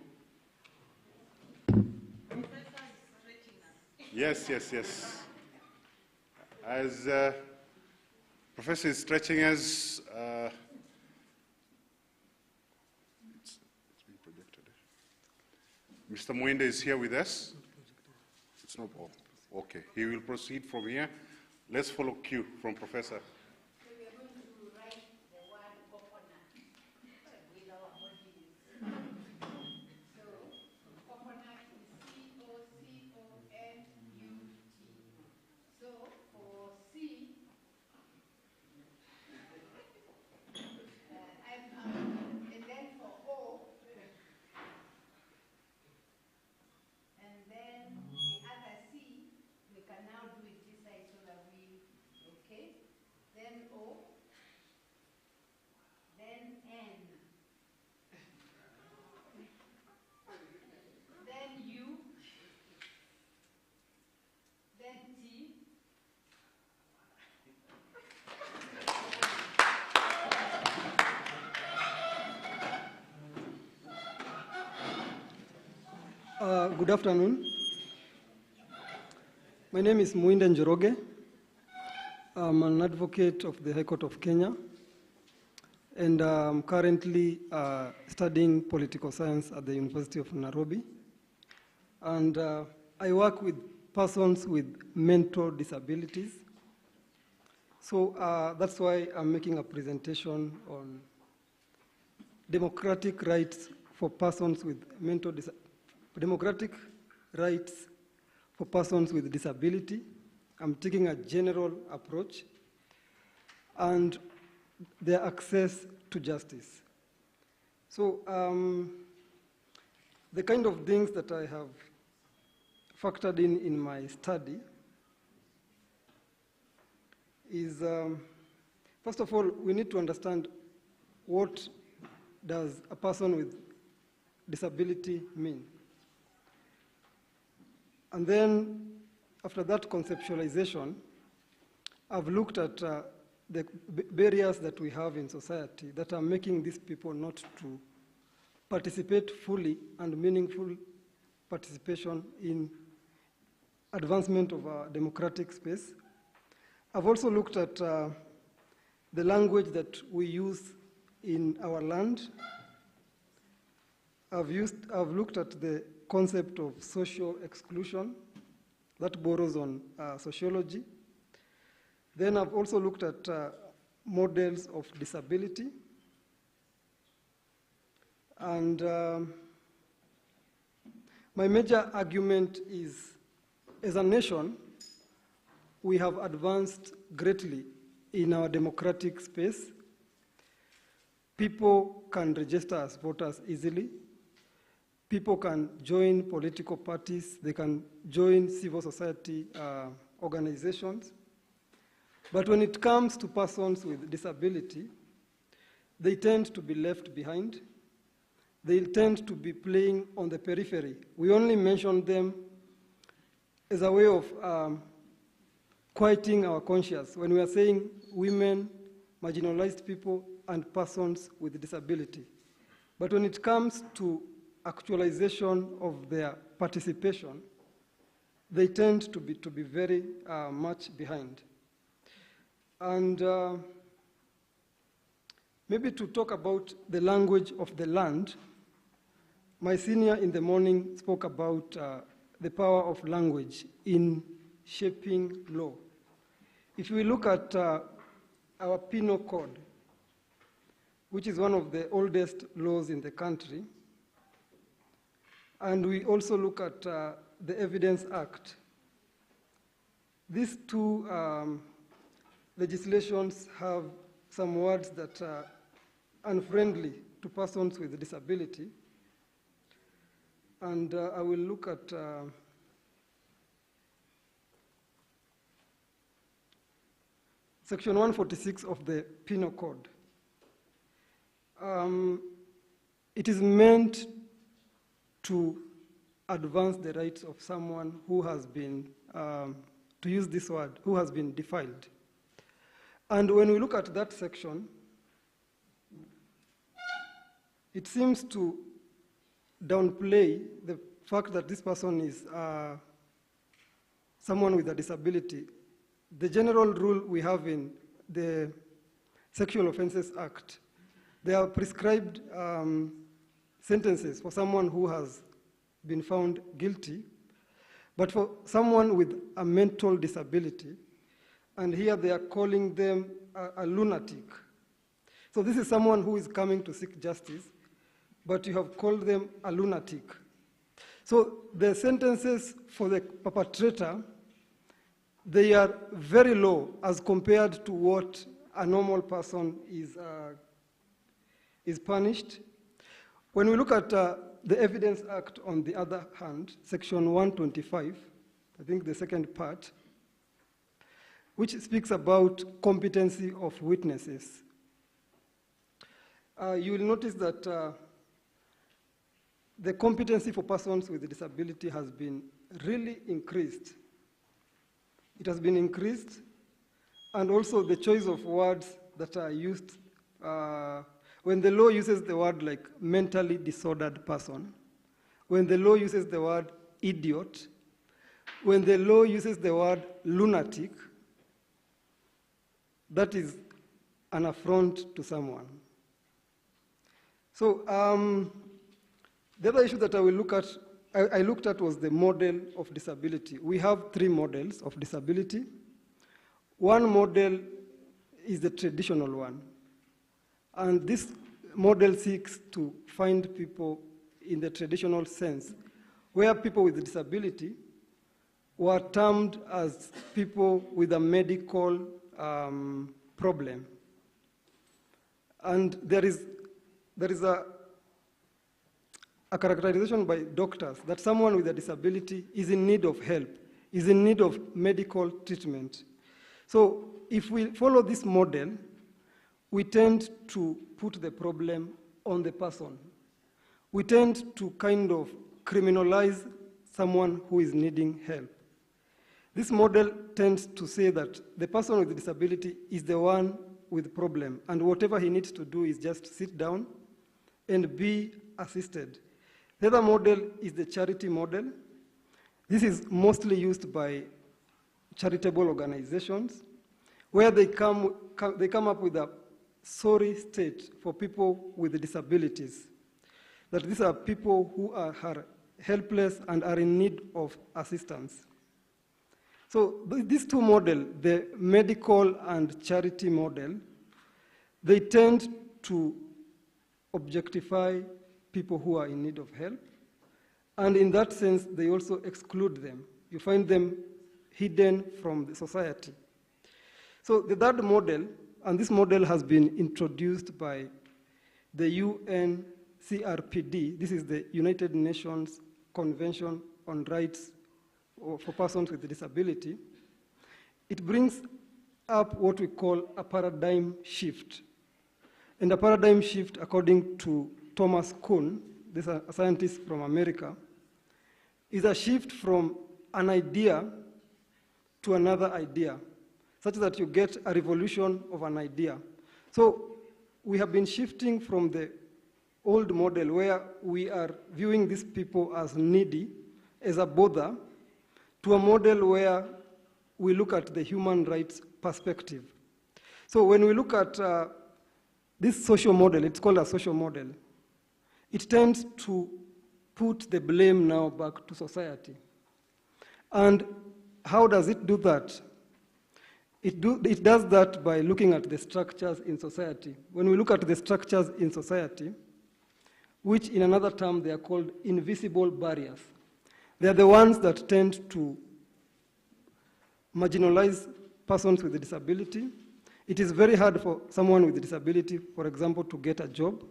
Yes, yes, yes. As Professor is stretching us, it's being projected. Mr. Muinde is here with us. It's not all. Okay, he will proceed from here. Let's follow cue from Professor. Good afternoon. My name is Muinde Njoroge. I'm an advocate of the High Court of Kenya, and I'm currently studying political science at the University of Nairobi. And I work with persons with mental disabilities. So that's why I'm making a presentation on democratic rights for persons with democratic rights for persons with disability. I'm taking a general approach, and their access to justice. So the kind of things that I have factored in my study is, first of all, we need to understand what does a person with disability mean. And then, after that conceptualization, I've looked at the barriers that we have in society that are making these people not to participate fully and meaningful participation in advancement of a democratic space. I've also looked at the language that we use in our land. I've looked at the concept of social exclusion that borrows on sociology. Then I've also looked at models of disability. And my major argument is, as a nation, we have advanced greatly in our democratic space. People can register as voters easily. People can join political parties. They can join civil society organizations. But when it comes to persons with disability, they tend to be left behind. They tend to be playing on the periphery. We only mention them as a way of quieting our conscience when we are saying women, marginalized people, and persons with disability. But when it comes to actualization of their participation, they tend to be very much behind. And maybe to talk about the language of the land, my senior in the morning spoke about the power of language in shaping law. If we look at our penal code, which is one of the oldest laws in the country, and we also look at the Evidence Act, these two legislations have some words that are unfriendly to persons with disability. And I will look at Section 146 of the Penal Code. It is meant to advance the rights of someone who has been, to use this word, who has been defiled. And when we look at that section, it seems to downplay the fact that this person is someone with a disability. The general rule we have in the Sexual Offences Act, there are prescribed sentences for someone who has been found guilty, but for someone with a mental disability, and here they are calling them a lunatic. So this is someone who is coming to seek justice, but you have called them a lunatic. So the sentences for the perpetrator, they are very low as compared to what a normal person is punished. When we look at the Evidence Act, on the other hand, Section 125, I think the second part, which speaks about competency of witnesses. You will notice that the competency for persons with disability has been really increased. It has been increased, and also the choice of words that are used. When the law uses the word like mentally disordered person, when the law uses the word idiot, when the law uses the word lunatic, that is an affront to someone. So the other issue that I will look at, I looked at was the model of disability. We have 3 models of disability. One model is the traditional one. And this model seeks to find people in the traditional sense, where people with disability were termed as people with a medical problem. And there is a characterization by doctors that someone with a disability is in need of help, is in need of medical treatment. So if we follow this model, we tend to put the problem on the person. We tend to kind of criminalize someone who is needing help. This model tends to say that the person with the disability is the one with the problem, and whatever he needs to do is just sit down and be assisted. The other model is the charity model. This is mostly used by charitable organizations, where they come up with a sorry state for people with disabilities, that these are people who are helpless and are in need of assistance. So these 2 models, the medical and charity model, they tend to objectify people who are in need of help, and in that sense, they also exclude them. You find them hidden from the society. So the third model, and this model has been introduced by the UNCRPD, this is the United Nations Convention on Rights for Persons with Disability. It brings up what we call a paradigm shift. And a paradigm shift, according to Thomas Kuhn, this is a scientist from America, is a shift from an idea to another idea, such that you get a revolution of an idea. So we have been shifting from the old model where we are viewing these people as needy, as a bother, to a model where we look at the human rights perspective. So when we look at this social model, it's called a social model, it tends to put the blame now back to society. And how does it do that? It does that by looking at the structures in society. When we look at the structures in society, which in another term they are called invisible barriers, they are the ones that tend to marginalize persons with a disability. It is very hard for someone with a disability, for example, to get a job,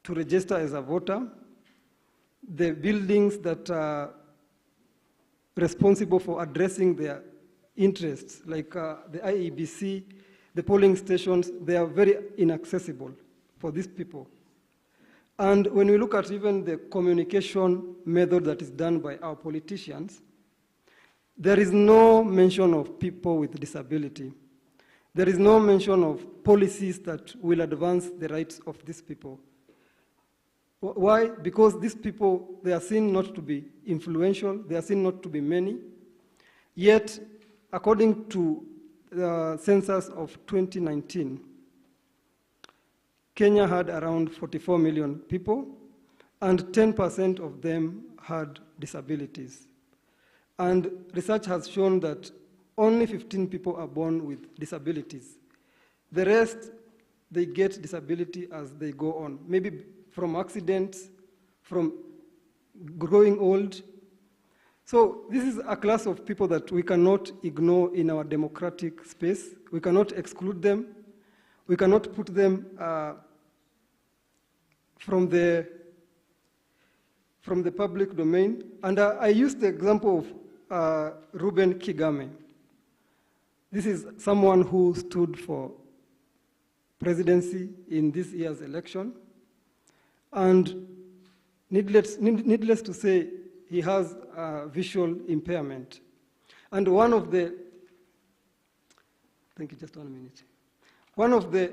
to register as a voter. The buildings that are responsible for addressing their interests, like the IEBC, the polling stations, they are very inaccessible for these people. And when we look at even the communication method that is done by our politicians, there is no mention of people with disability. There is no mention of policies that will advance the rights of these people. Why? Because these people, they are seen not to be influential, they are seen not to be many. Yet, according to the census of 2019, Kenya had around 44 million people, and 10% of them had disabilities. And research has shown that only 15 people are born with disabilities. The rest, they get disability as they go on, maybe from accidents, from growing old. So this is a class of people that we cannot ignore in our democratic space. We cannot exclude them. We cannot put them from the public domain. And I used the example of Reuben Kigame. This is someone who stood for presidency in this year's election. And needless to say, he has a visual impairment. And one of the, thank you, just 1 minute. One of the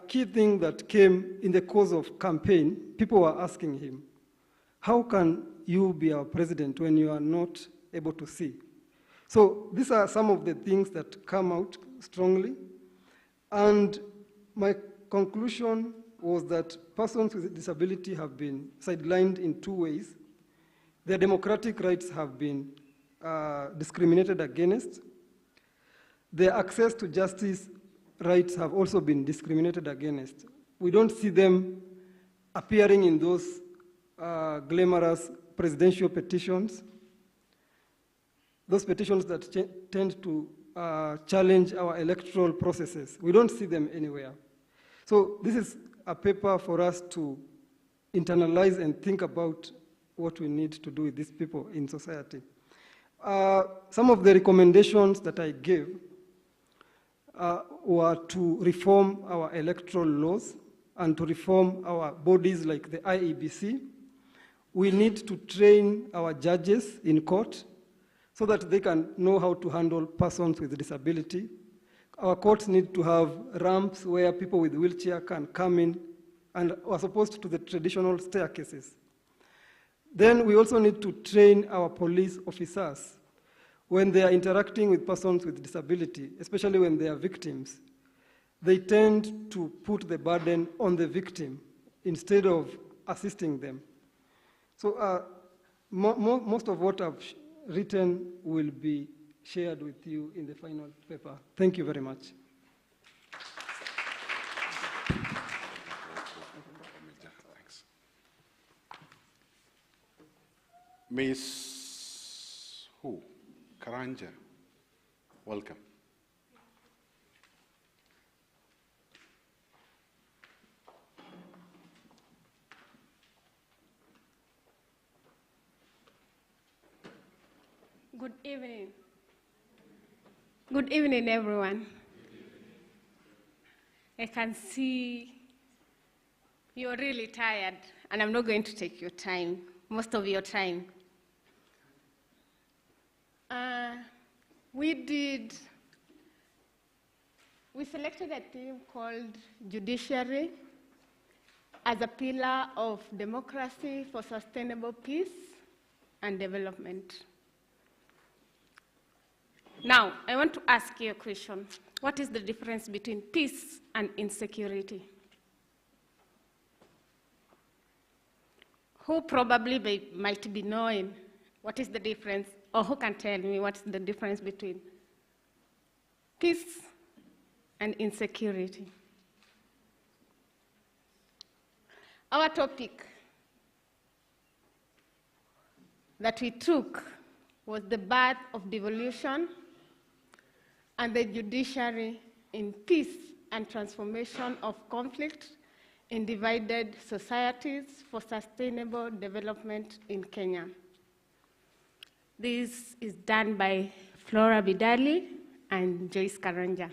key things that came in the course of campaign, people were asking him, how can you be our president when you are not able to see? So these are some of the things that come out strongly. And my conclusion was that persons with disability have been sidelined in two ways. Their democratic rights have been discriminated against. Their access to justice rights have also been discriminated against. We don't see them appearing in those glamorous presidential petitions, those petitions that tend to challenge our electoral processes. We don't see them anywhere. So this is a paper for us to internalize and think about what we need to do with these people in society. Some of the recommendations that I gave were to reform our electoral laws and to reform our bodies like the IEBC. We need to train our judges in court so that they can know how to handle persons with disability. Our courts need to have ramps where people with wheelchair can come in and as opposed to the traditional staircases. Then we also need to train our police officers when they are interacting with persons with disability, especially when they are victims. They tend to put the burden on the victim instead of assisting them. So most of what I've written will be shared with you in the final paper. Thank you very much. Thanks. Miss who? Karanja, welcome. Good evening. Good evening, everyone. I can see you're really tired, and I'm not going to take your time, most of your time. We selected a team called Judiciary as a pillar of democracy for sustainable peace and development. Now, I want to ask you a question. What is the difference between peace and insecurity? Who probably might be knowing what is the difference, or who can tell me what's the difference between peace and insecurity? Our topic that we took was the birth of devolution and the judiciary in peace and transformation of conflict in divided societies for sustainable development in Kenya. This is done by Flora Bidali and Joyce Karanja.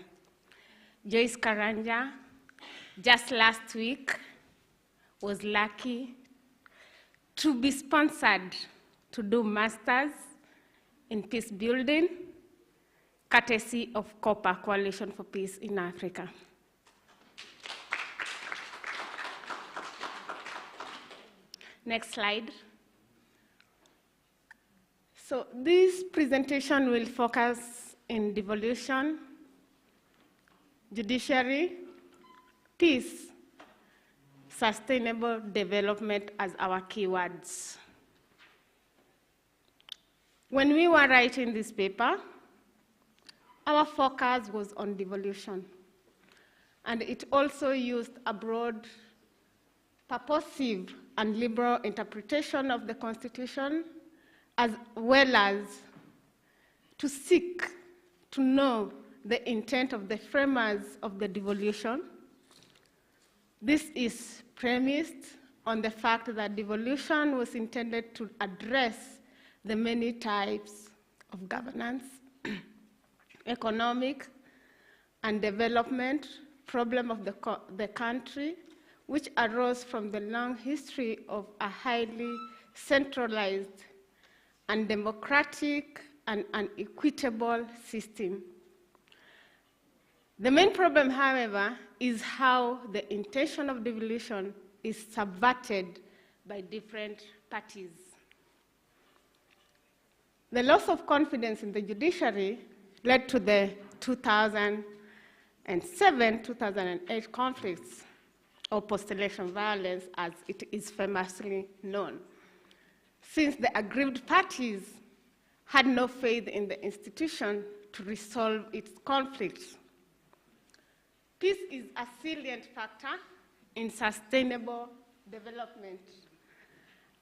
Joyce Karanja, just last week, was lucky to be sponsored to do masters in peace building, courtesy of COPA, Coalition for Peace in Africa. Next slide. So this presentation will focus in devolution, judiciary, peace, sustainable development as our keywords. When we were writing this paper, our focus was on devolution, and it also used a broad, purposive, and liberal interpretation of the Constitution, as well as to seek to know the intent of the framers of the devolution. This is premised on the fact that devolution was intended to address the many types of governance, economic and development problem of the country, which arose from the long history of a highly centralized, undemocratic, and unequitable system. The main problem, however, is how the intention of devolution is subverted by different parties. The loss of confidence in the judiciary led to the 2007-2008 conflicts, or post-election violence, as it is famously known, since the aggrieved parties had no faith in the institution to resolve its conflicts. Peace is a salient factor in sustainable development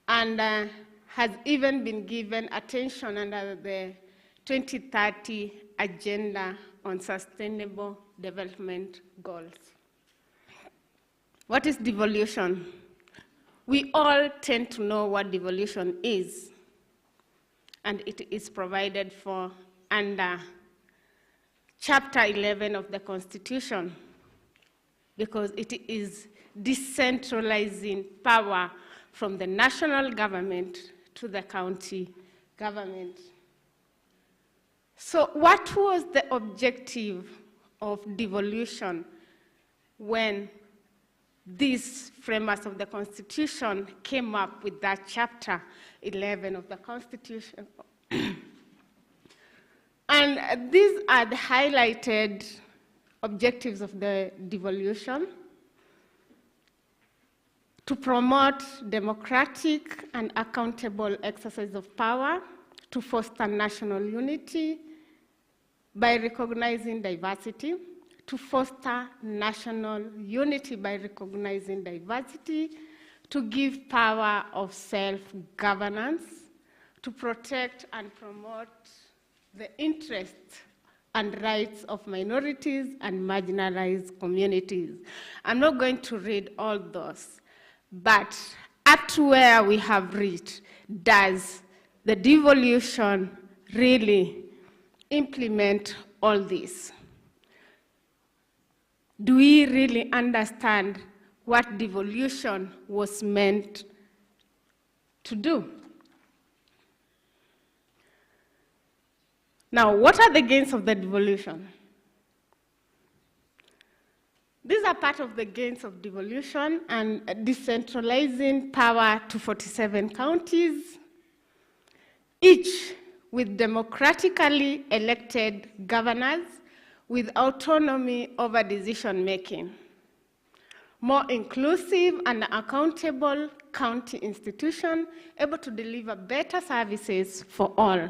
and has even been given attention under the 2030 Agenda on Sustainable Development Goals. What is devolution? We all tend to know what devolution is, and it is provided for under Chapter 11 of the Constitution, because it is decentralizing power from the national government to the county government. So what was the objective of devolution when these framers of the Constitution came up with that Chapter 11 of the Constitution? And these are the highlighted objectives of the devolution: to promote democratic and accountable exercise of power, to foster national unity by recognizing diversity, to foster national unity by recognizing diversity, to give power of self-governance, to protect and promote the interests and rights of minorities and marginalized communities. I'm not going to read all those, but up to where we have reached, does the devolution really implement all this? Do we really understand what devolution was meant to do? Now, what are the gains of the devolution? These are part of the gains of devolution and decentralizing power to 47 counties, each with democratically elected governors with autonomy over decision-making, more inclusive and accountable county institution able to deliver better services for all.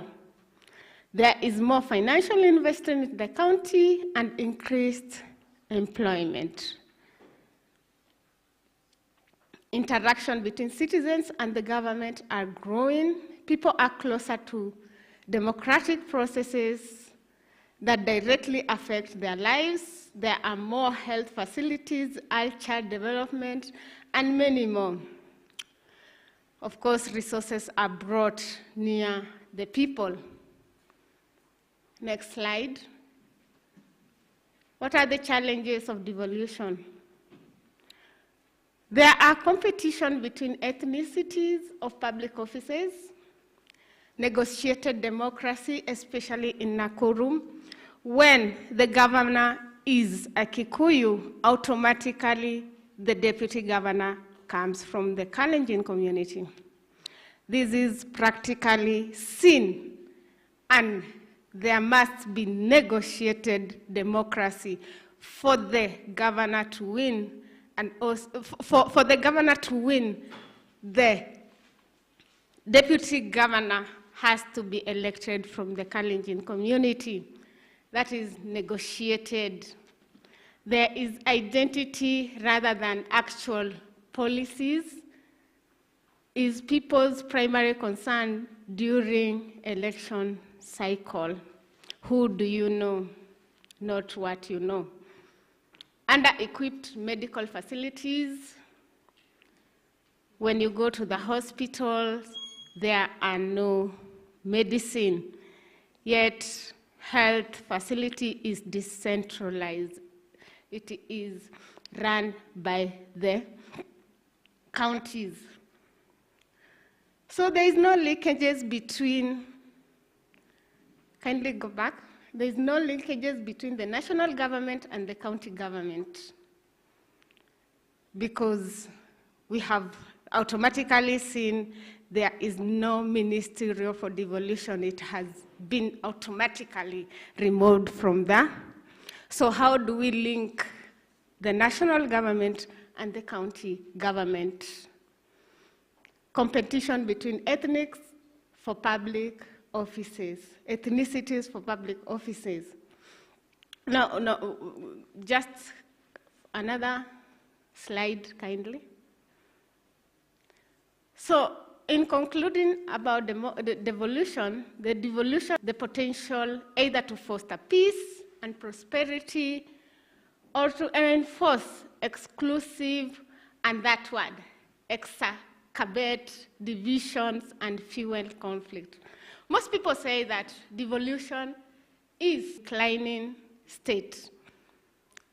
There is more financial investment in the county and increased employment. Interaction between citizens and the government are growing. People are closer to democratic processes that directly affect their lives. There are more health facilities, early child development, and many more. Of course, resources are brought near the people. Next slide. What are the challenges of devolution? There are competition between ethnicities of public offices, negotiated democracy, especially in Nakuru. When the governor is a Kikuyu, automatically the deputy governor comes from the Kalenjin community. This is practically seen, and there must be negotiated democracy for the governor to win, and also for the governor to win, the deputy governor has to be elected from the Kalenjin community. That is negotiated. There is identity rather than actual policies. Is people's primary concern during election cycle. Who do you know, not what you know. Under-equipped medical facilities. When you go to the hospitals, there are no medicine, yet health facility is decentralized. It is run by the counties. So there is no linkages between, kindly go back, there is no linkages between the national government and the county government, because we have automatically seen there is no ministerial for devolution. It has been automatically removed from there. So how do we link the national government and the county government? Competition between ethnics for public offices, ethnicities for public offices. No, just another slide, kindly. So, in concluding about the devolution, the potential either to foster peace and prosperity or to enforce exclusive, and that word, exacerbate divisions and fuel conflict. Most people say that devolution is declining state.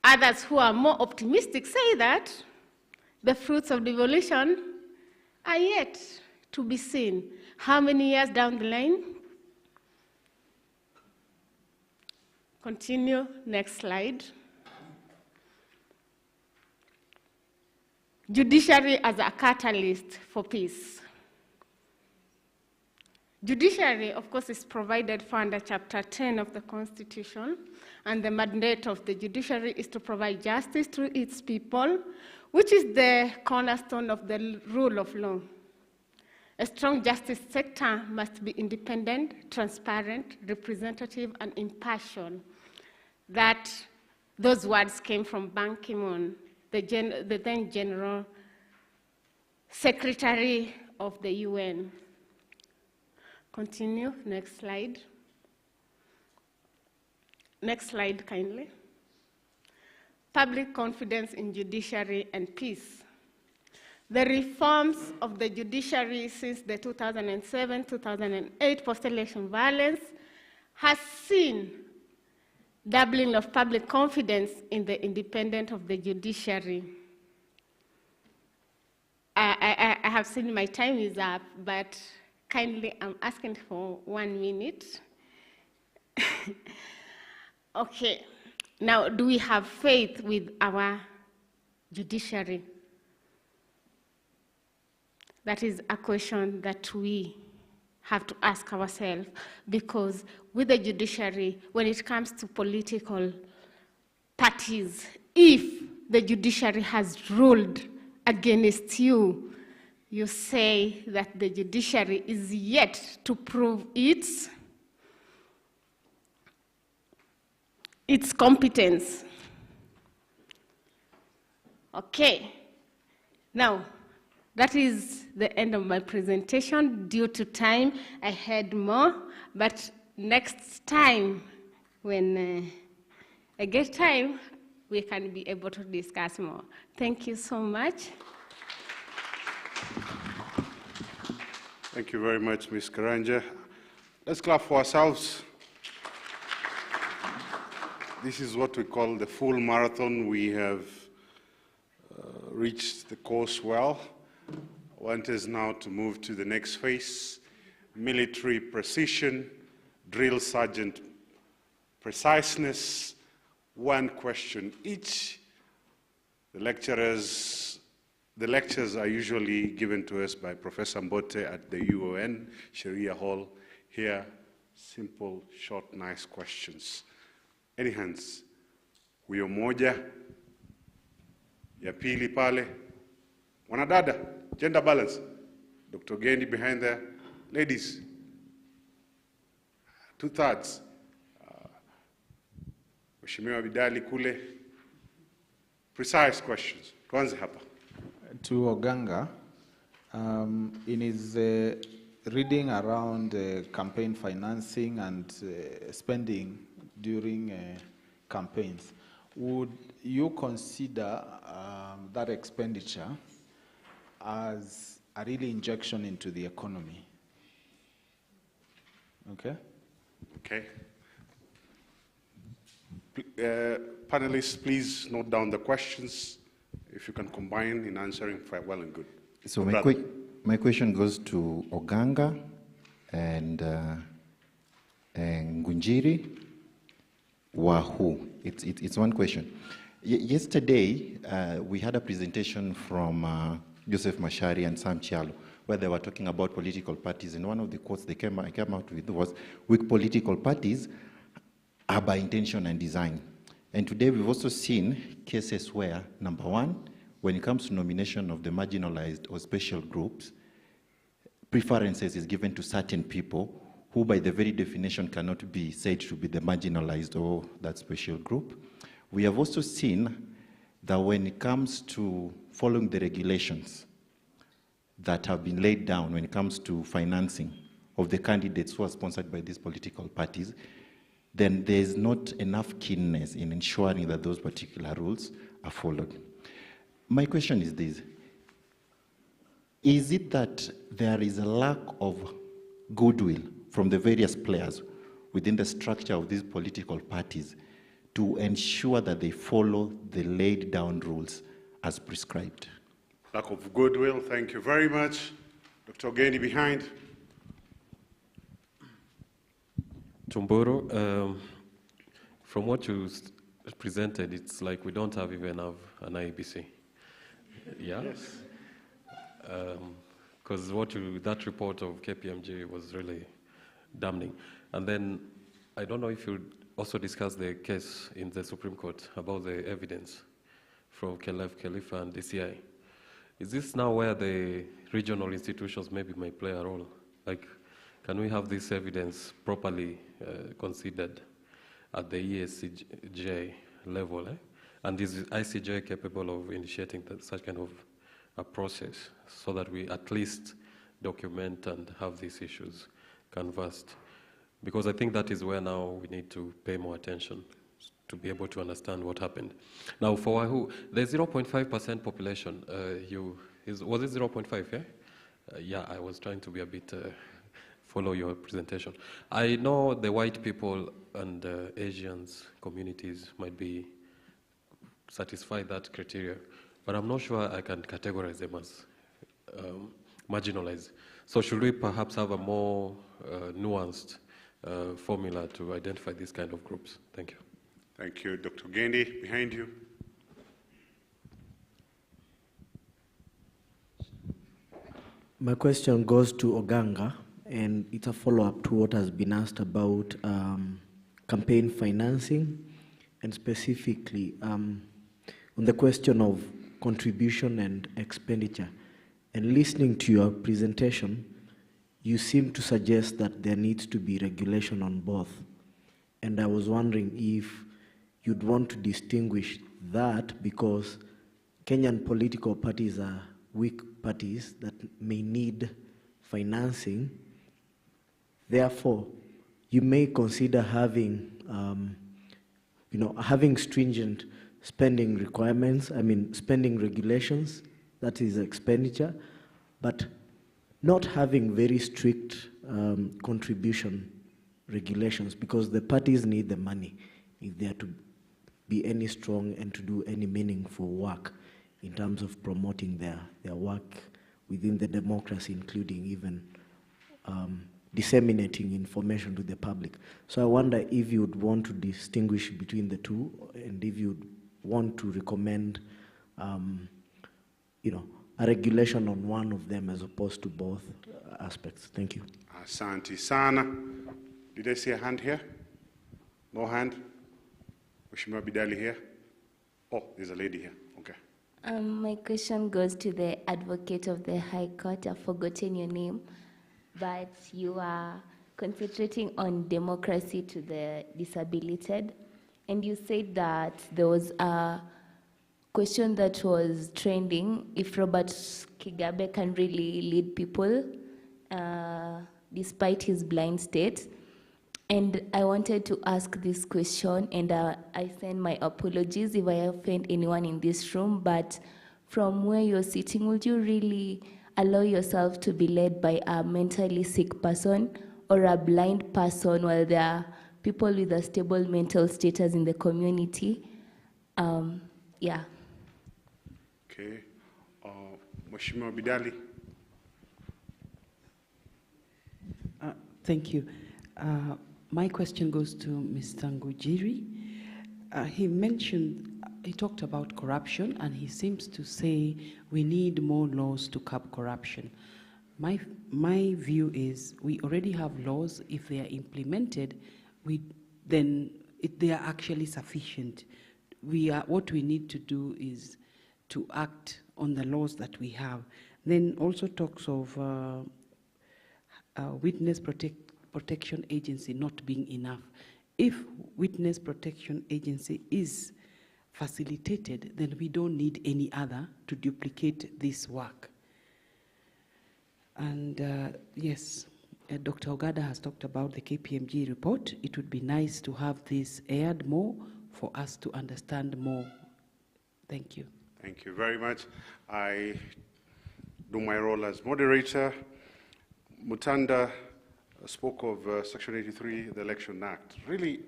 Others who are more optimistic say that the fruits of devolution are yet to be seen. How many years down the line? Continue, next slide. Judiciary as a catalyst for peace. Judiciary, of course, is provided for under Chapter 10 of the Constitution, and the mandate of the judiciary is to provide justice to its people, which is the cornerstone of the rule of law. A strong justice sector must be independent, transparent, representative, and impartial. Those words came from Ban Ki-moon, the then General Secretary of the UN. Continue, next slide. Next slide, kindly. Public confidence in judiciary and peace. The reforms of the judiciary since the 2007-2008 post-election violence has seen doubling of public confidence in the independence of the judiciary. I have seen my time is up, but kindly I'm asking for 1 minute. Okay, now do we have faith with our judiciary? That is a question that we have to ask ourselves, because with the judiciary, when it comes to political parties, if the judiciary has ruled against you, you say that the judiciary is yet to prove its competence. Okay, now, that is the end of my presentation. Due to time, I had more, but next time, when I get time, we can be able to discuss more. Thank you so much. Thank you very much, Ms. Karanja. Let's clap for ourselves. This is what we call the full marathon. We have reached the course well. I want us now to move to the next phase: military precision, drill sergeant preciseness, 1 question each. The lectures are usually given to us by Professor Mbote at the UON, Sharia Hall. Here, simple, short, nice questions. Any hands? Huyo moja, ya pili pale. Wanadada, gender balance. Dr. Gendi behind there. Ladies, 2/3. Mheshimiwa Bidali kule. Precise questions. Tuanze hapa. To Oganga, in his reading around campaign financing and spending during campaigns, would you consider that expenditure as a real injection into the economy? Okay? Okay. Panelists, please note down the questions. If you can combine in answering, well and good. So my question goes to Oganga and Ngunjiri. Wahu. It's one question. Yesterday, we had a presentation from Joseph Mashari and Sam Chialo, where they were talking about political parties. And one of the quotes they came out with was, weak political parties are by intention and design. And today we've also seen cases where, number one, when it comes to nomination of the marginalized or special groups, preferences is given to certain people who by the very definition cannot be said to be the marginalized or that special group. We have also seen that when it comes to following the regulations that have been laid down when it comes to financing of the candidates who are sponsored by these political parties, then there is not enough keenness in ensuring that those particular rules are followed. My question is this: is it that there is a lack of goodwill from the various players within the structure of these political parties to ensure that they follow the laid down rules as prescribed? Lack of goodwill, thank you very much. Dr. Ogeni behind. Tumburu, from what you presented, it's like we don't have even have an IEBC. Yeah? Yes. Because that report of KPMG was really damning. And then, I don't know if you also discussed the case in the Supreme Court about the evidence from Khalifa and DCI. Is this now where the regional institutions maybe may play a role? Like, can we have this evidence properly considered at the ESCJ level? And is ICJ capable of initiating such kind of a process so that we at least document and have these issues canvassed? Because I think that is where now we need to pay more attention to be able to understand what happened. Now, for Wahoo, the 0.5% population, was it 0.5, yeah? Yeah, I was trying to be a bit, follow your presentation. I know the white people and Asians communities might be satisfy that criteria, but I'm not sure I can categorize them as marginalized. So should we perhaps have a more nuanced formula to identify these kind of groups? Thank you. Thank you. Dr. Gendi, behind you. My question goes to Oganga, and it's a follow-up to what has been asked about campaign financing, and specifically on the question of contribution and expenditure. And listening to your presentation, you seem to suggest that there needs to be regulation on both. And I was wondering if you'd want to distinguish that, because Kenyan political parties are weak parties that may need financing. Therefore, you may consider having, having stringent spending requirements, spending regulations, that is expenditure, but not having very strict contribution regulations, because the parties need the money if they are to be any strong and to do any meaningful work in terms of promoting their work within the democracy, including even disseminating information to the public. So I wonder if you would want to distinguish between the two, and if you would want to recommend a regulation on one of them as opposed to both aspects. Thank you. Asante sana. Did I see a hand here? No hand? Mheshimiwa Bidali here? Oh, there's a lady here. Okay. My question goes to the advocate of the High Court. I've forgotten your name, but you are concentrating on democracy to the disabilitated, and you said that there was a question that was trending if Robert Kigabe can really lead people despite his blind state. And I wanted to ask this question, and I send my apologies if I offend anyone in this room, but from where you're sitting, would you really allow yourself to be led by a mentally sick person or a blind person while there are people with a stable mental status in the community? Yeah. Okay. Mheshimiwa Bidali. Thank you. My question goes to Mr. Ngujiri. He mentioned he talked about corruption, and he seems to say we need more laws to curb corruption. My view is we already have laws. If they are implemented, they are actually sufficient. What we need to do is to act on the laws that we have. Then also talks of witness protection agency not being enough. If witness protection agency is facilitated, then we don't need any other to duplicate this work. And yes, Dr. Ogada has talked about the KPMG report. It would be nice to have this aired more for us to understand more. Thank you. Thank you very much. I do my role as moderator. Mutanda spoke of Section 83, the Election Act. Really,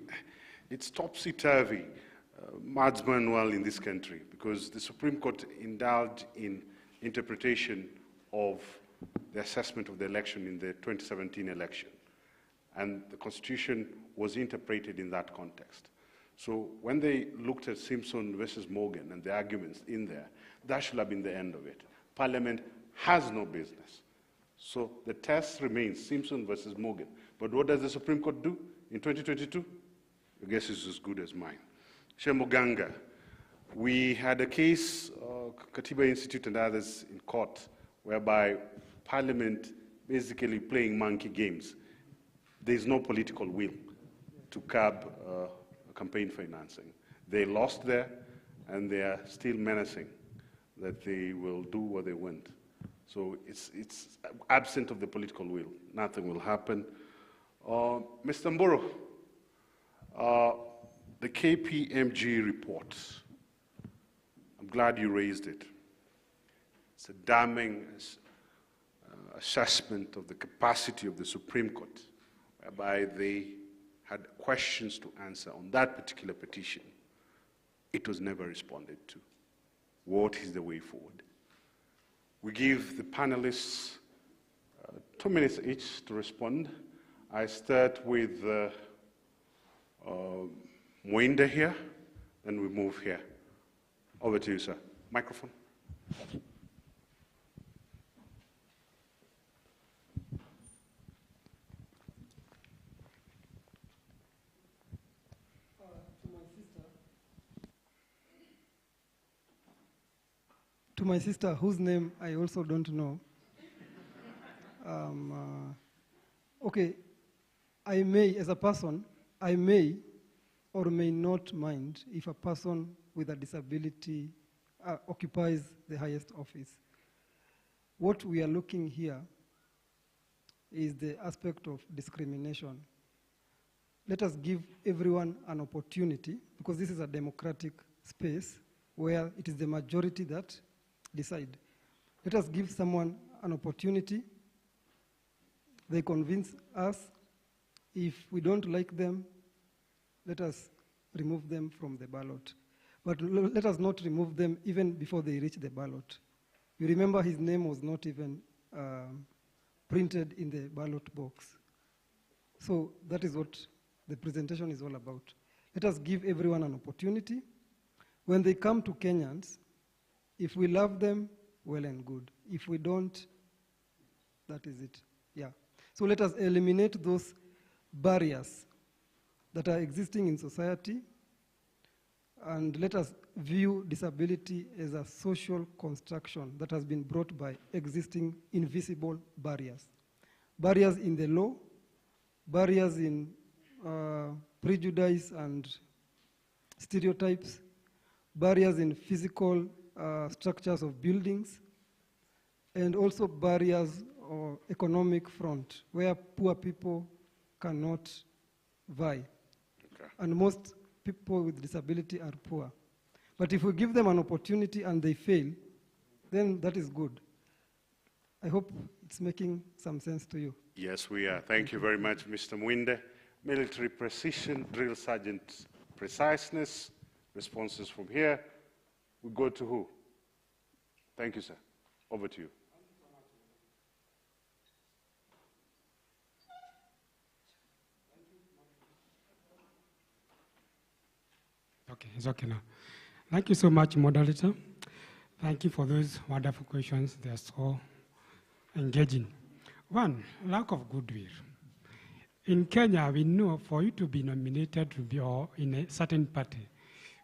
it's topsy-turvy, Mads Manuel in this country, because the Supreme Court indulged in interpretation of the assessment of the election in the 2017 election. And the Constitution was interpreted in that context. So when they looked at Simpson versus Morgan and the arguments in there, that should have been the end of it. Parliament has no business. So the test remains Simpson versus Morgan. But what does the Supreme Court do in 2022? I guess it's as good as mine. Shemoganga, we had a case, Katiba Institute and others in court, whereby Parliament basically playing monkey games. There's no political will to curb campaign financing. They lost there, and they are still menacing that they will do what they want. So it's absent of the political will. Nothing will happen. Mr. Mburu, the KPMG report, I'm glad you raised it. It's a damning assessment of the capacity of the Supreme Court, whereby they had questions to answer on that particular petition. It was never responded to. What is the way forward? We give the panelists 2 minutes each to respond. I start with Mwinde here, then we move here. Over to you, sir. Microphone. To my sister, whose name I also don't know. Okay, I may, as a person, I may or may not mind if a person with a disability occupies the highest office. What we are looking here is the aspect of discrimination. Let us give everyone an opportunity, because this is a democratic space where it is the majority that decide. Let us give someone an opportunity. They convince us. If we don't like them, let us remove them from the ballot. But let us not remove them even before they reach the ballot. You remember his name was not even printed in the ballot box. So that is what the presentation is all about. Let us give everyone an opportunity. When they come to Kenyans, if we love them, well and good. If we don't, that is it. Yeah. So let us eliminate those barriers that are existing in society, and let us view disability as a social construction that has been brought by existing invisible barriers. Barriers in the law, barriers in prejudice and stereotypes, barriers in physical structures of buildings, and also barriers or economic front where poor people cannot vie. Okay. And most people with disability are poor. But if we give them an opportunity and they fail, then that is good. I hope it's making some sense to you. Yes, we are. Thank you very much, Mr. Mwinde. Military precision, drill sergeant preciseness, responses from here. We go to who? Thank you, sir. Over to you. Okay, it's okay now. Thank you so much, moderator. Thank you for those wonderful questions. They are so engaging. One, lack of goodwill. In Kenya, we know for you to be nominated to be in a certain party,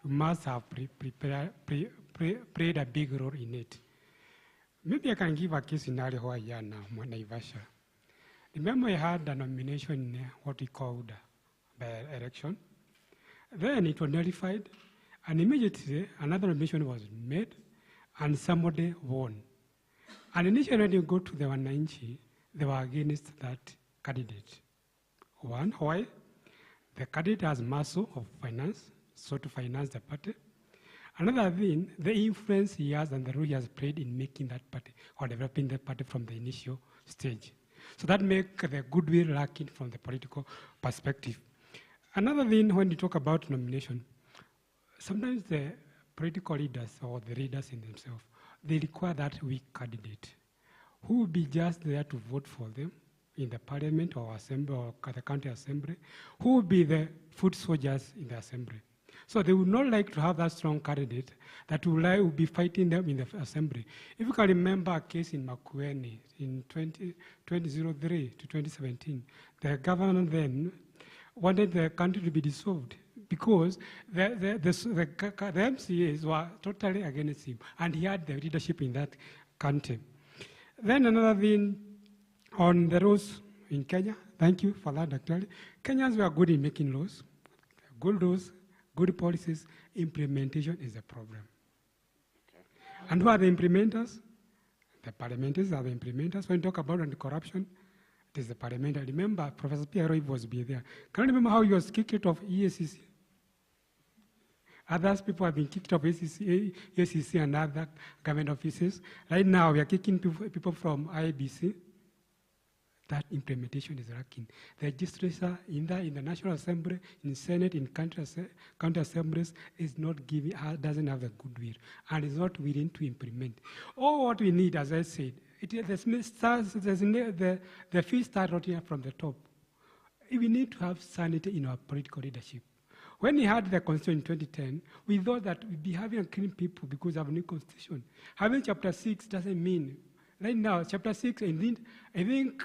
you must have played a big role in it. Maybe I can give a case scenario where I am now, Naivasha. Remember I had a nomination in what we called by election. Then it was nullified, and immediately another nomination was made, and somebody won. And initially when you go to the Wananchi, they were against that candidate. One, why? The candidate has muscle of finance, so to finance the party. Another thing, the influence he has and the role he has played in making that party or developing the party from the initial stage. So that makes the goodwill lacking from the political perspective. Another thing, when you talk about nomination, sometimes the political leaders or the leaders in themselves, they require that weak candidate who will be just there to vote for them in the parliament or assembly or the county assembly, who will be the foot soldiers in the assembly. So they would not like to have that strong candidate that will be fighting them in the assembly. If you can remember a case in Makueni in 2003 to 2017, the governor then wanted the country to be dissolved because the MCAs were totally against him, and he had the leadership in that country. Then another thing on the laws in Kenya, thank you for that, actually. Kenyans were good in making laws, good laws, good policies. Implementation is a problem. Okay. And who are the implementers? The parliamentarians are the implementers. When you talk about anti-corruption, it is the parliamentary. Remember, Professor Pierre was there. Can you remember how he was kicked off EACC? Others people have been kicked off EACC and other government offices. Right now, we are kicking people from IBC. That implementation is lacking. The legislature in the National Assembly, in Senate, in county assemblies is not giving, doesn't have the goodwill and is not willing to implement. All what we need, as I said, the fish start rotting from the top. We need to have sanity in our political leadership. When we had the constitution in 2010, we thought that we'd be having a clean people because of a new constitution. Having chapter 6 doesn't mean, right now, chapter 6, I think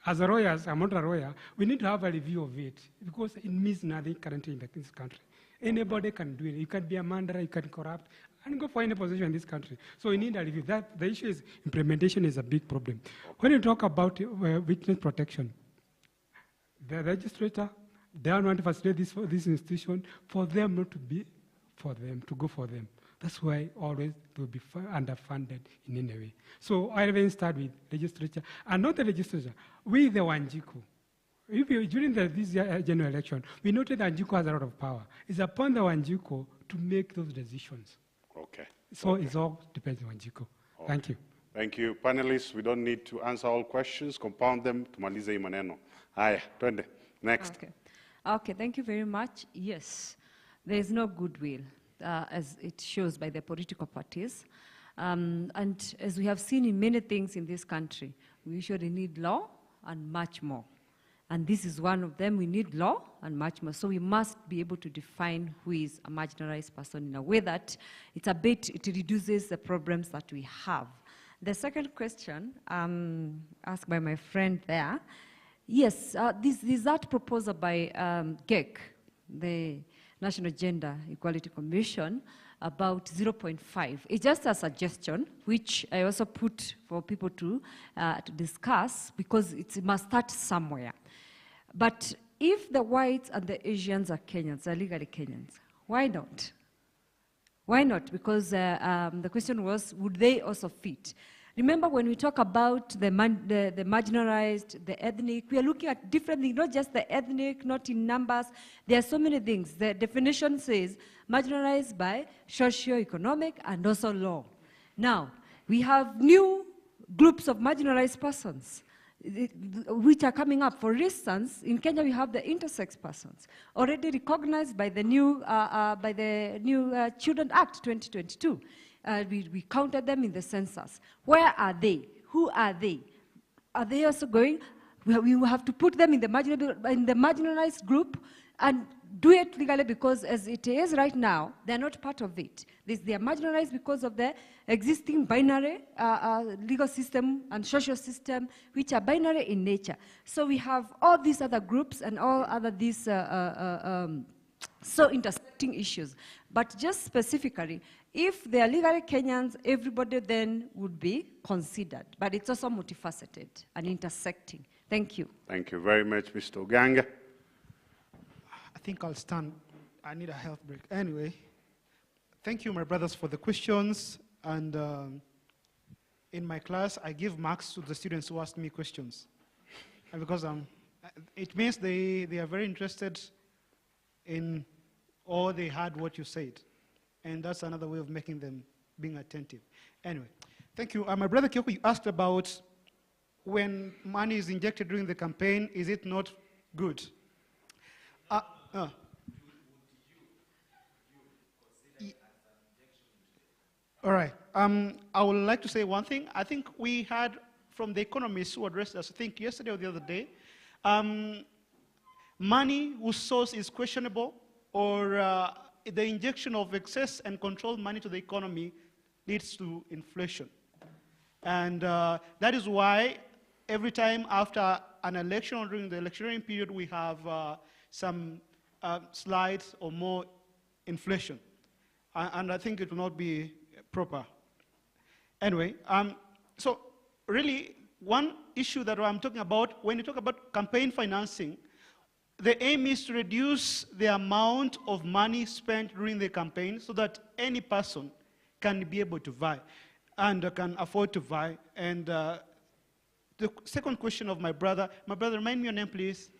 as a lawyer, I'm not a lawyer, we need to have a review of it because it means nothing currently in this country. Anybody can do it. You can be a murderer, you can corrupt, and go for any position in this country. So we need a review. The issue is implementation is a big problem. When you talk about witness protection, the legislator, they don't want to facilitate this institution for them not to be for them, to go for them. That's why always they will be underfunded in any way. So I even start with legislature, and not the legislature, with the Wanjiku. During this general election, we noted that Wanjiku has a lot of power. It's upon the Wanjiku to make those decisions. Okay. So okay. It all depends on Wanjiku. Okay. Thank you. Thank you. Panelists, we don't need to answer all questions. Compound them. Tumalize hii maneno. Haya, twende. Next. Okay, thank you very much. Yes, there is no goodwill, as it shows by the political parties. And as we have seen in many things in this country, we usually need law and much more. And this is one of them. We need law and much more. So we must be able to define who is a marginalized person in a way that it reduces the problems that we have. The second question asked by my friend there, yes, this is that proposal by GEC, the National Gender Equality Commission, about 0.5. It's just a suggestion, which I also put for people to discuss, because it must start somewhere. But if the whites and the Asians are Kenyans, are legally Kenyans, why not? Why not? Because the question was, would they also fit? Remember, when we talk about the marginalized, the ethnic, we are looking at different things, not just the ethnic, not in numbers. There are so many things. The definition says marginalized by socio-economic and also law. Now, we have new groups of marginalized persons which are coming up. For instance, in Kenya, we have the intersex persons, already recognized by the new Children Act 2022. We counted them in the census. Where are they? Who are they? Are they also going? We will have to put them in the marginalized group, and do it legally because as it is right now, they're not part of it. They are marginalized because of the existing binary legal system and social system, which are binary in nature. So we have all these other groups and all other these so intersecting issues. But just specifically, if they are legally Kenyans, everybody then would be considered. But it's also multifaceted and intersecting. Thank you. Thank you very much, Mr. Oganga. I think I'll stand. I need a health break. Anyway, thank you, my brothers, for the questions. And in my class, I give marks to the students who ask me questions. And because it means they are very interested in, or they heard what you said. And that's another way of making them being attentive. Anyway, thank you. My brother Kyoko, you asked about when money is injected during the campaign, is it not good? All right. I would like to say one thing. I think we had from the economists who addressed us, I think yesterday or the other day, money whose source is questionable, or the injection of excess and controlled money to the economy leads to inflation. And that is why every time after an election or during the electioneering period, we have some slides or more inflation. And I think it will not be proper. Anyway, so really one issue that I'm talking about, when you talk about campaign financing, the aim is to reduce the amount of money spent during the campaign so that any person can be able to vie and can afford to vie. And the second question of my brother, remind me your name, please.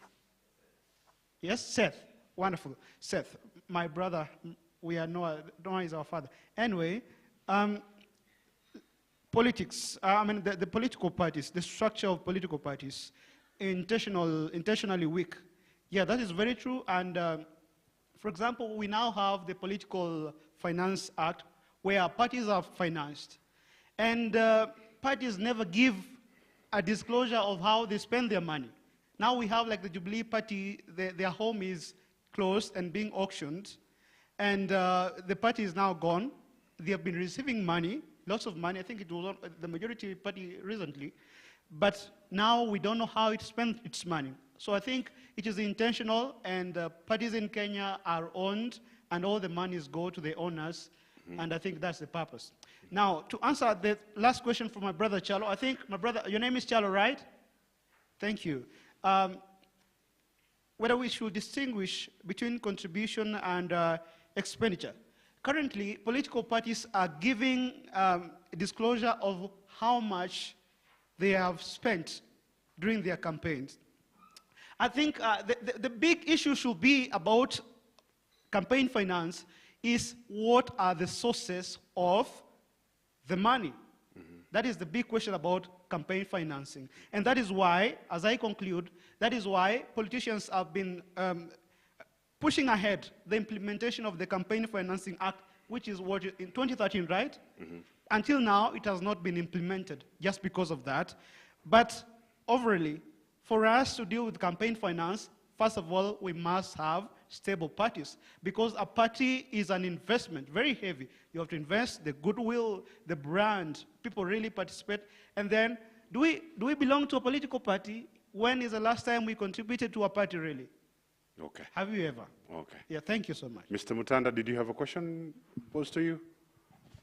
Yes, Seth. Wonderful. Seth, my brother, we are Noah is our father. Anyway, politics, the political parties, the structure of political parties, intentionally weak. Yeah, that is very true. And for example, we now have the Political Finance Act where parties are financed. And parties never give a disclosure of how they spend their money. Now we have like the Jubilee Party, their home is closed and being auctioned. And the party is now gone. They have been receiving money, lots of money. I think it was the majority party recently. But now we don't know how it spent its money. So I think it is intentional, and parties in Kenya are owned, and all the monies go to the owners, and I think that's the purpose. Now, to answer the last question from my brother Chalo, I think my brother, your name is Chalo, right? Thank you. Whether we should distinguish between contribution and expenditure. Currently, political parties are giving disclosure of how much they have spent during their campaigns. I think the big issue should be about campaign finance is what are the sources of the money? That is the big question about campaign financing. And that is why, as I conclude, that is why politicians have been pushing ahead the implementation of the Campaign Financing Act, which is what in 2013, right? Until now, it has not been implemented just because of that. But overall, for us to deal with campaign finance, first of all, we must have stable parties, because a party is an investment, very heavy. You have to invest the goodwill, the brand, people really participate. And then, do we belong to a political party? When is the last time we contributed to a party, really? Okay. Have you ever? Okay. Yeah, thank you so much. Mr. Mutanda, did you have a question posed to you?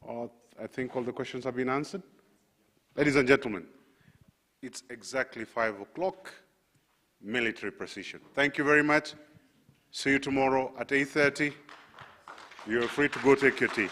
Or I think all the questions have been answered. Ladies and gentlemen, it's exactly 5 o'clock, military precision. Thank you very much. See you tomorrow at 8:30. You're free to go take your tea.